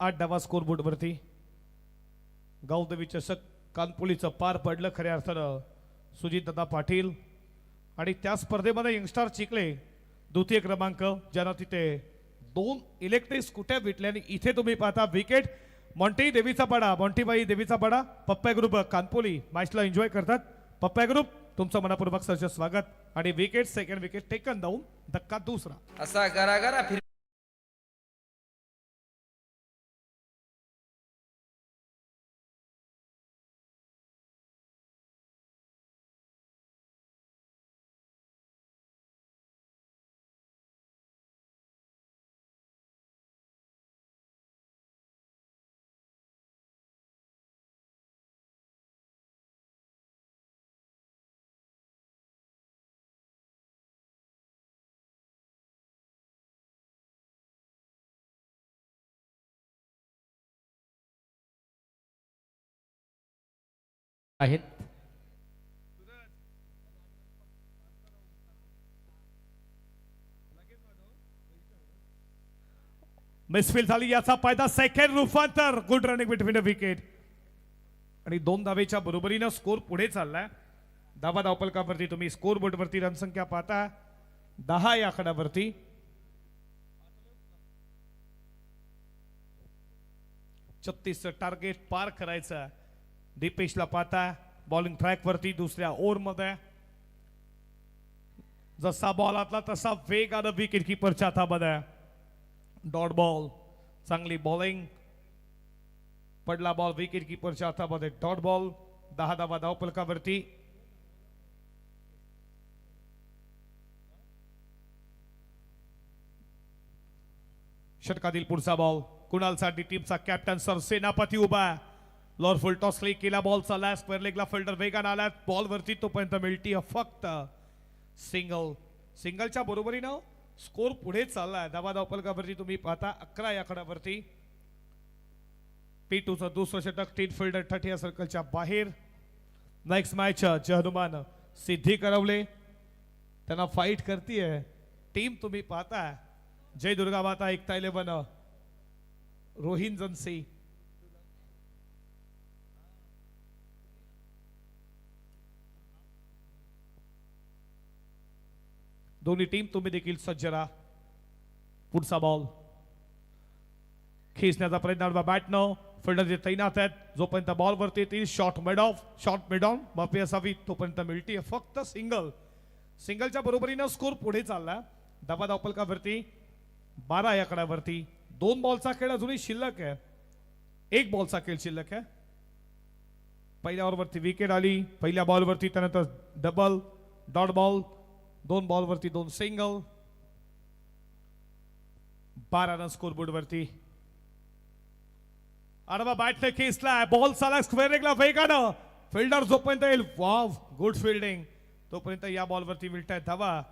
आठ धावा स्कोर बोर्डवरती. गावदेवी चषक कानपुलीचं पार पडलं खऱ्या अर्थानं सुजितदादा पाटील, आणि त्या स्पर्धेमध्ये यंगस्टर चिखले द्वितीय क्रमांक, ज्यांना तिथे 2 इलेक्ट्रिक स्कूट्या भेटल्या. आणि इथे तुम्ही पाहता विकेट मॉन्टी देवीचा पाडा, मॉन्टीबाई देवीचा पाडा, पप्प्या ग्रुप कानपुली मॅचला एन्जॉय करतात. पप्प्या ग्रुप तुमचं मनपूर्वक सहर्ष स्वागत. आणि wicket second wicket taken down, धक्का दुसरा. असा गरागरा फिर आहेत. मिसफील झाली, याचा फायदा सेकंड रूपांतर. Good running between the wicket. आणि 2 धावेच्या बरोबरीनं स्कोर पुढे चाललाय. धावा धावपलकावरती तुम्ही स्कोर बोर्डवरती रणसंख्या पाहता 10 या आकड्यावरती. 36 टार्गेट पार करायचं. दीपेशला पाहता बॉलिंग ट्रॅक वरती दुसऱ्या ओव्हर मध्ये. जसा बॉल आतला तसा वेगानं विकेट किपरच्या हातामध्ये. डॉट बॉल, चांगली बॉलिंग. पडला बॉल विकेट किपरच्या हातामध्ये, डॉट बॉल. 10 धावा धावपलकावरती. षटकातील पुढचा बॉल कुणालसाठी टीमचा कॅप्टन सर सेनापती उभा. लॉर फुल टॉस क्लिक केला, बॉल चालला स्क्वेअर लेगला, फिल्डर वेगानं आला बॉल वरती, तोपर्यंत मिळती फक्त सिंगल. सिंगलच्या बरोबरीनं स्कोर पुढे चाललाय. धावा धावपलकावरती तुम्ही पाहता 11 या आकड्यावरती. T2चं दुसरं षटक, टीन फिल्डर 30 या सर्कलच्या बाहेर. नेक्स्ट मॅच हनुमान सिद्धी करवले, त्यांना फाईट करतीये टीम तुम्ही पाहता. जय दुर्गा माता, एकता 11, रोहिन जन्सी. दोन्ही टीम तुम्ही देखील सज्ज राहा. पुढचा बॉल खेचण्याचा प्रयत्न बॅटनं, फिल्डर जे तैनात आहेत. जोपर्यंत बॉल वरती येतील short mid of, short mid on माफी असावी, तोपर्यंत मिळते फक्त सिंगल. सिंगलच्या बरोबरीनं स्कोर पुढे चालला. धावा धावपलकावरती 12 या आकड्यावरती. 2 बॉलचा खेळ अजूनही शिल्लक आहे. 1 बॉलचा खेळ शिल्लक आहे. पहिल्या ओव्हरवरती विकेट आली, पहिल्या बॉलवरती, त्यानंतर double, dot ball. 2 बॉलवरती 2 single. 12 run score board वरती. आडवा बॅटने खेचला, बॉल चाला स्क्वेअर लेगला वेगानं. फिल्डर जोपर्यंत येईल, वाव गुड फिल्डिंग, तोपर्यंत या बॉलवरती मिळत आहेत धावा.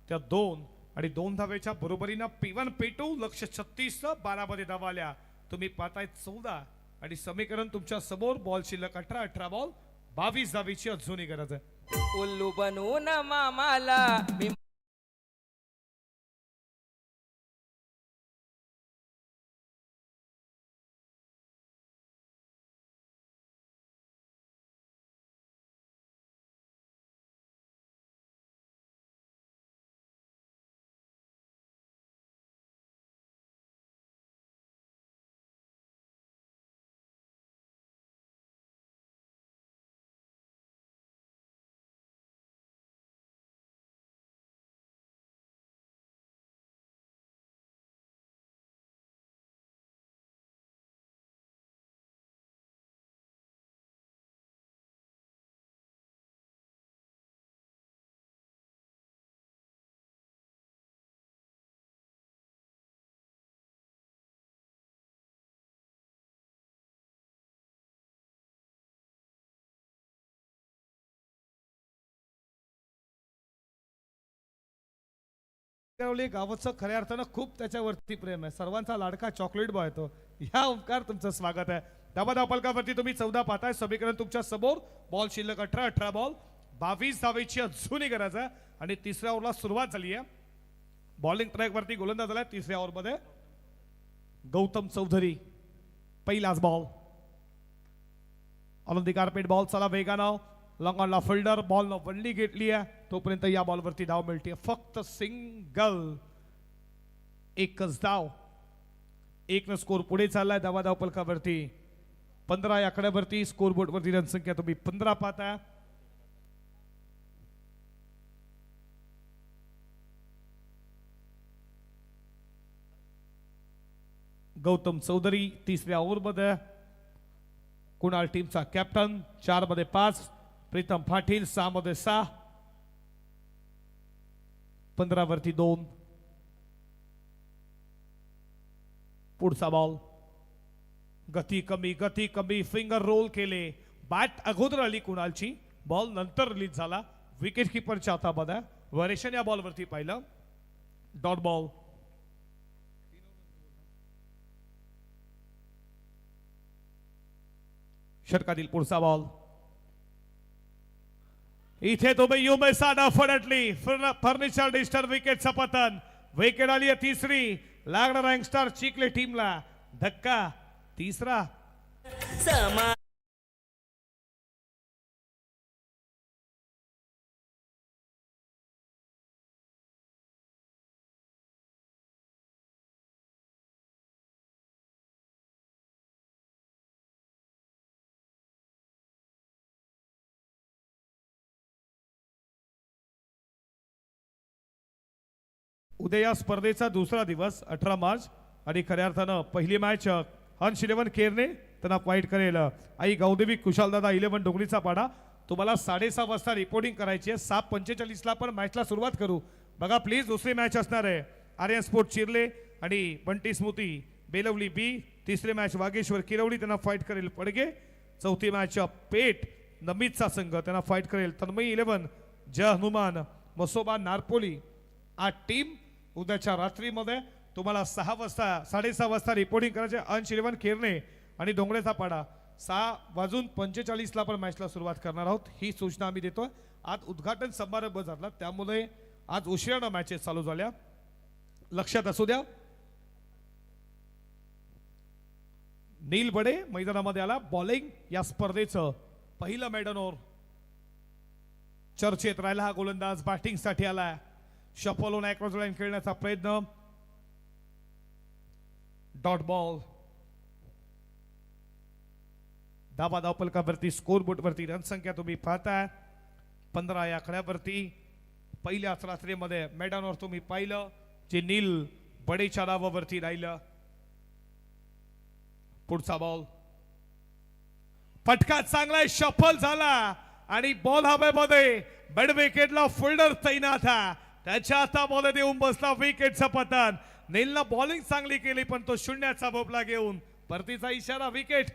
त्या 2 आणि 2 धावेच्या बरोबरीनं P1 P2 लक्ष 36, 12 मध्ये धावा आल्या. तुम्ही पाहताय 14 आणि समीकरण तुमच्या समोर. बॉल शिल्लक 18 बॉल 22 धावेची अजूनही गरज आहे. उल्लू बनवून मामाला मी गावले गावाचं खऱ्या अर्थानं खूप त्याच्यावरती प्रेम आहे. सर्वांचा लाडका चॉकलेट बॉय तो. या ओंकार तुमचं स्वागत आहे. धाबा फलकावरती तुम्ही 14 पाहताय. समीकरण तुमच्या समोर. बॉल शिल्लक 18 बॉल 22 धावेची अजूनही गरज आहे आणि तिसऱ्या ओव्हरला सुरुवात झाली आहे. बॉलिंग ट्रॅक वरती गोलंदाज झाला तिसऱ्या ओव्हरमध्ये गौतम चौधरी. पहिलाच बॉल ऑन कार्पेट बॉल. चला वेगानं लॉंगॉनला फिल्डर बॉल न वनली घेतली आहे. तोपर्यंत या बॉलवरती धाव मिळते फक्त सिंगल. एकच धाव. एक न स्कोर पुढे चाललाय धाव फलकावरती. 15 या आकड्यावरती स्कोर बोर्ड वरती रनसंख्या तुम्ही 15 पाहता. गौतम चौधरी तिसऱ्या ओव्हरमध्ये. कुणाल टीमचा कॅप्टन. 4 मध्ये 5. प्रीतम पाटील 6 मध्ये 6. 15 वरती 2. पुढचा बॉल. गती कमी फिंगर रोल केले. बॅट अगोदर आली कुणालची. बॉल नंतर रिलीज झाला. विकेट किपरच्या हातामध्ये वरेशन या बॉलवरती पाहिलं. Dot ball. षटकातील पुढचा बॉल. इथे तुम्ही युमे साडा फडटली. फर्निचर डिस्टर्ब विकेटचं पतन. विकेट आली आहे तिसरी. लागणारा यंगस्टर चिखले टीमला. धक्का तिसरा. उद्या या स्पर्धेचा दुसरा दिवस 18 मार्च आणि खऱ्या अर्थानं पहिली मॅच हंस 11 केरने त्यांना फाईट करेल. आई गौदेवी कुशालदादा 11 डोंगरीचा पाडा. तुम्हाला 6:30 वाजता रिपोर्टिंग करायची आहे. 7:45 ला पण मॅचला सुरुवात करू. बघा प्लीज दुसरी मॅच असणार आहे. आर्यन स्पोर्ट चिरले आणि बंटी स्मृती बेलवली बी. तिसरी मॅच वागेश्वर किरवली त्यांना फाईट करेल पडगे. चौथी मॅच पेठ नमीतचा संघ त्यांना फाईट करेल तन्मयी 11 जय हनुमान मसोबा नारपोली. 8 टीम उद्याच्या रात्रीमध्ये तुम्हाला 6 वाजता 6:30 वाजता रिपोर्टिंग करायचे. अंश 11 केरने आणि डोंगरेचा पाडा. 6:45 ला पण मॅचला सुरुवात करणार आहोत ही सूचना आम्ही देतोय. आज उद्घाटन समारंभ झाला त्यामुळे आज उशिरानं मॅचेस चालू झाल्या. लक्षात असू द्या. नील बडे मैदानामध्ये आला. बॉलिंग या स्पर्धेचं पहिलं मैदान ओव्हर चर्चेत राहिला हा गोलंदाज. बॅटिंग साठी आलाय. शफल क्रॉस लाईन खेळण्याचा प्रयत्न. Dot ball. धाव फलकावरती स्कोर बोर्ड वरती रनसंख्या तुम्ही पाहताय 15 या आकड्यावरती. पहिल्याच रात्रीमध्ये मैदानावर तुम्ही पाहिलं जे नील बडेच्या नावावरती राहिलं. पुढचा बॉल. फटका चांगला शफल झाला आणि बॉल हवेमध्ये. बेड विकेटला फिल्डर तैनात आहे. त्याच्या हातामध्ये देऊन बसला विकेटचं पतन. नीलनं बॉलिंग चांगली केली पण तो शून्याचा भोपला घेऊन परतीचा इशारा विकेट.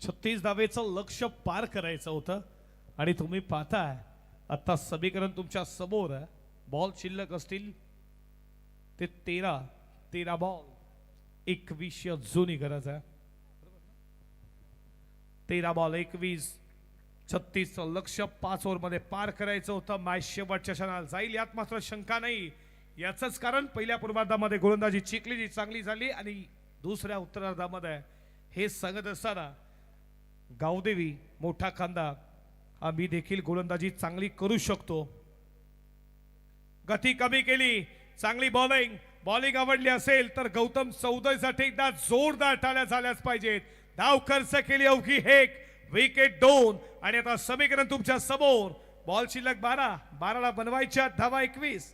छत्तीस धावेचं लक्ष्य पार करायचं होतं आणि तुम्ही पाहताय आता समीकरण तुमच्या समोर आहे. बॉल शिल्लक असतील ते 13 बॉल 21 जुनी गरज आहे. 13 बॉल 21. 36चं लक्ष्य 5 ओव्हरमध्ये पार करायचं होतं. मॅच शेवटच्या क्षणाला जाईल यात मात्र शंका नाही. याचंच कारण पहिल्या पूर्वार्धामध्ये गोलंदाजी चिखलीची चांगली झाली आणि दुसऱ्या उत्तरार्धामध्ये हे सांगत असताना गावदेवी मोठा खांदा आम्ही देखील गोलंदाजी चांगली करू शकतो. गती कमी केली. चांगली बॉलिंग आवडली असेल तर गौतम चौधरीसाठी एकदा जोरदार टाळ्या झाल्याच पाहिजेत. धाव खर्च केली अवघी 1. विकेट 2 आणि आता समीकरण तुमच्या समोर. बॉल शिल्लक 12, 12ला बनवायच्या धावा 21.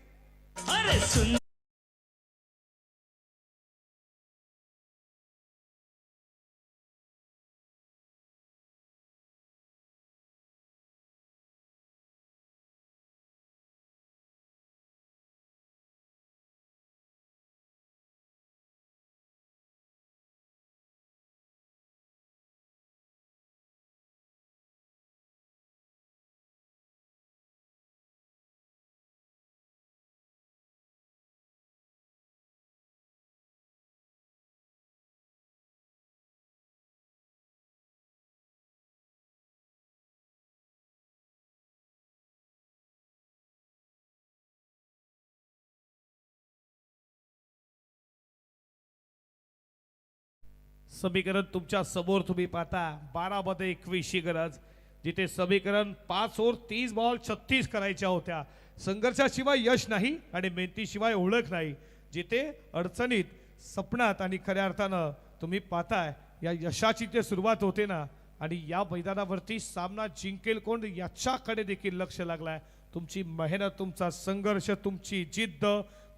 समीकरण तुमच्या समोर तुम्ही पाहता 12 मध्ये 21 ची गरज, जिथे समीकरण 5 ओव्हर 30 बॉल 36 करायच्या होत्या. संघर्षाशिवाय यश नाही आणि मेहनतीशिवाय ओळख नाही. जिथे अडचणीत, सपनात आणि खऱ्या अर्थानं तुम्ही पाहताय या यशाची ते सुरुवात होते ना, आणि या मैदानावरती सामना जिंकेल कोण याच्याकडे देखील लक्ष लागलाय. तुमची मेहनत, तुमचा संघर्ष, तुमची जिद्द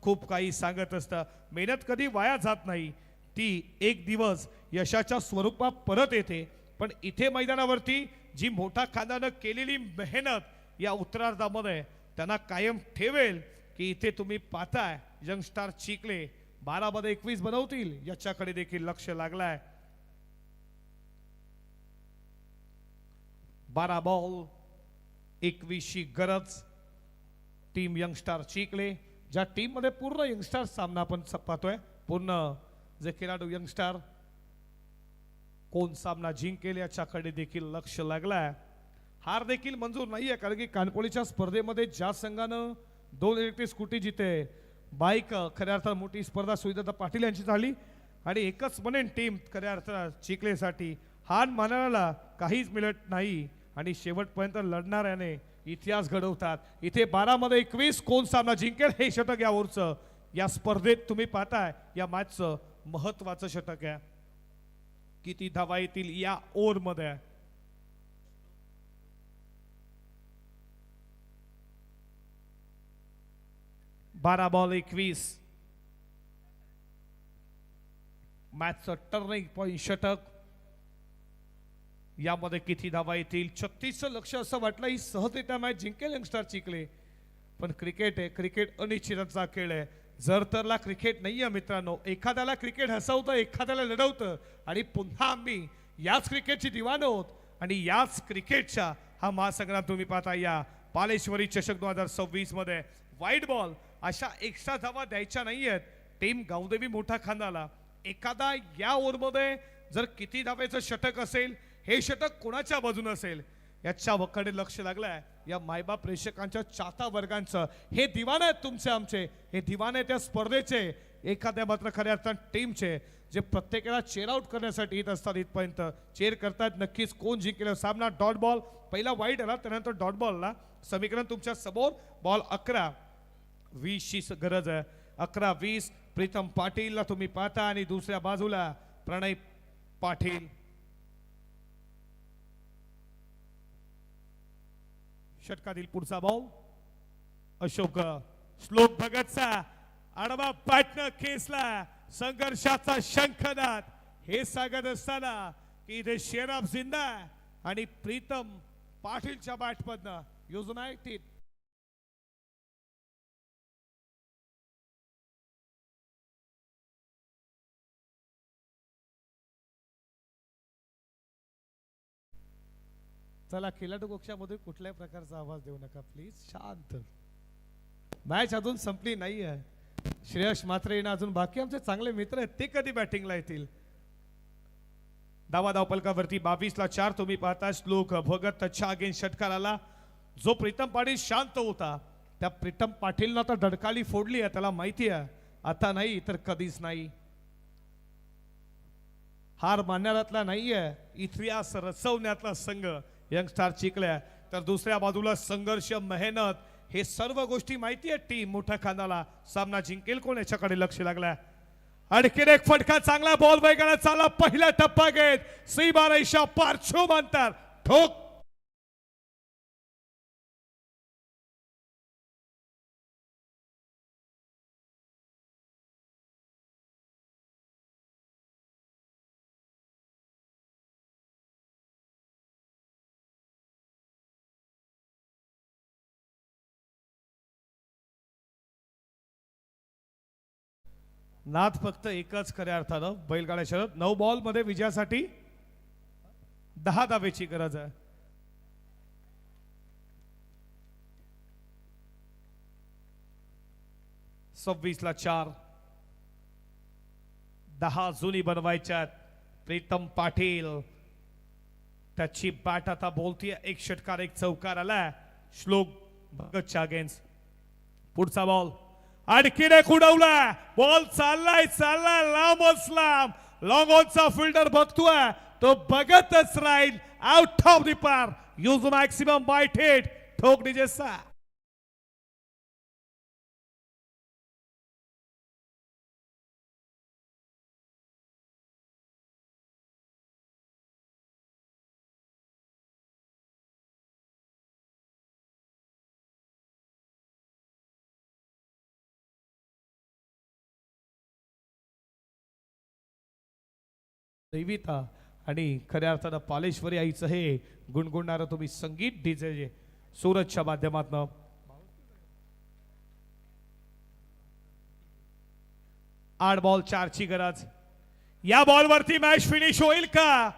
खूप काही सांगत असतं. मेहनत कधी वाया जात नाही, ती एक दिवस यशाच्या स्वरूपात परत येते. पण इथे मैदानावरती जी मोठा खांदानं केलेली मेहनत या उत्तरार्धामध्ये त्यांना कायम ठेवेल, की इथे तुम्ही पाहताय यंगस्टार चिखले 12 मध्ये 21 बनवतील याच्याकडे देखील लक्ष लागलाय. 12 बॉल 21 ची गरज. टीम यंगस्टार चिखले, ज्या टीम मध्ये पूर्ण यंगस्टार सामना आपण पाहतोय, पूर्ण जे खेळाडू यंगस्टार, कोण सामना जिंकेल याच्याकडे देखील लक्ष लागलाय. हार देखील मंजूर नाहीये, कारण की कानपोळीच्या स्पर्धेमध्ये ज्या संघानं 2 इलेक्ट्रिक स्कूटी जिथे बाईक खऱ्या अर्थात मोठी स्पर्धा सुविधा पाटील यांची झाली, आणि एकच म्हणेन टीम खऱ्या अर्थात चिखलेसाठी हार मानणाऱ्याला काहीच मिळत नाही आणि शेवटपर्यंत लढणाऱ्याने इतिहास घडवतात. इथे 12 मध्ये 21 कोण सामना जिंकेल हे षटक या ओव्हरचं, या स्पर्धेत तुम्ही पाहताय या मॅचचं महत्वाचं षटक आहे. किती धावा येतील या ओव्हर मध्ये. बारा बॉल 21 मॅचचं टर्निंग पॉइंट षटक. यामध्ये किती धावा येतील? 36चं लक्ष असं वाटलं ही सहजरित्या मॅच जिंकेल यंगस्टार चिखले, पण क्रिकेट आहे, क्रिकेट अनिश्चिततेचा खेळ आहे. जर तरला क्रिकेट नाहीये मित्रांनो. एखाद्याला क्रिकेट हसवतं, एखाद्याला लढवतं, आणि पुन्हा आम्ही याच क्रिकेटची दिवानं आहोत. आणि याच क्रिकेटच्या हा महासंग्राम तुम्ही पाहता या पालेश्वरी चषक 2026 मध्ये. वाईट बॉल अशा एक्स्ट्रा धावा द्यायच्या नाहीयेत. टीम गावदेवी मोठा खांदाला एखादा या ओव्हरमध्ये जर किती धावेचं षटक असेल, हे षटक कोणाच्या बाजूने असेल याच्याकडे लक्ष लागलंय या मायबाप प्रेक्षकांच्या चाहता वर्गांचं. हे दिवाने आहेत तुमचे आमचे, हे दिवाने त्या स्पर्धेचे, एखाद्या मात्र खऱ्या अर्थात टीमचे, जे प्रत्येकाला चेअर आउट करण्यासाठी येत असतात. इथपर्यंत चेअर करतात नक्कीच कोण जिंकेल. सामना डॉट बॉल, पहिला वाईट आला त्यानंतर डॉट बॉलला. समीकरण तुमच्या समोर. बॉल 11-20 ची गरज आहे. 11-20 प्रीतम पाटीलला तुम्ही पाहता, आणि दुसऱ्या बाजूला प्रणय पाटील. षटकातील पुढचा बॉल अशोक श्लोक भगतचा आडवा पाटणं खेचला. संघर्षाचा शंखनाद हे सांगत असताना की इथे शेराफ जिंदा आणि प्रीतम पाटीलच्या बॅटमधनं युनायटेड चला. खेळाडू कक्षामध्ये कुठल्याही प्रकारचा आवाज देऊ नका प्लीज. शांत. मॅच अजून संपली नाहीये. श्रेयस मात्रे येणं अजून बाकी. आमचे चांगले मित्र आहेत, ते कधी बॅटिंगला येतील. धाव फलकावरती 22ला 4 तुम्ही पाहता. श्लोक भगत टचच्या अगेन्स्ट षटकार आला. जो प्रीतम पाटील शांत होता त्या प्रीतम पाटीलनं आता डडकाली फोडली आहे. त्याला माहिती आहे आता नाही तर कधीच नाही. हार मानणाऱ्यातला नाहीये, इतिहास रचवण्यातला संघ यंगस्टार चिखले. तर दुसऱ्या बाजूला संघर्ष, मेहनत, हे सर्व गोष्टी माहिती आहेत. टीम मोठ्या खांदाला सामना जिंकेल कोण याच्याकडे लक्ष लागलाय. आणखीन एक फटका, चांगला बॉल वेगाने चालला. पहिला टप्पा घेत सीमा रेषा पार छो म्हणतात ठोक नाद फक्त एकच खऱ्या अर्थानं बैलगाड्या शर्यत 9 बॉल मध्ये विजयासाठी 10 धावेची गरज आहे. ला 4 10 जुनी बनवायच्यात. प्रीतम पाटील त्याची बॅट आता बोलतीये. एक षटकार एक चौकार आला श्लोक भगतच्या अगेन्स्ट. पुढचा बॉल आणखीन एक उडवला. बॉल चाललाय लांबच लांब. लॉंग ऑनचा फिल्डर बघतोय तो बघतच राहील. Out of the park. Use maximum bite hit. ठोक निजेसा. दैविता आणि खऱ्या अर्थानं पालेश्वरी आईचं हे गुणगुणणारं तुम्ही संगीत डीजे सूरजच्या माध्यमातून 8 बॉल 4 ची गरज. या बॉलवरती मॅच फिनिश होईल का?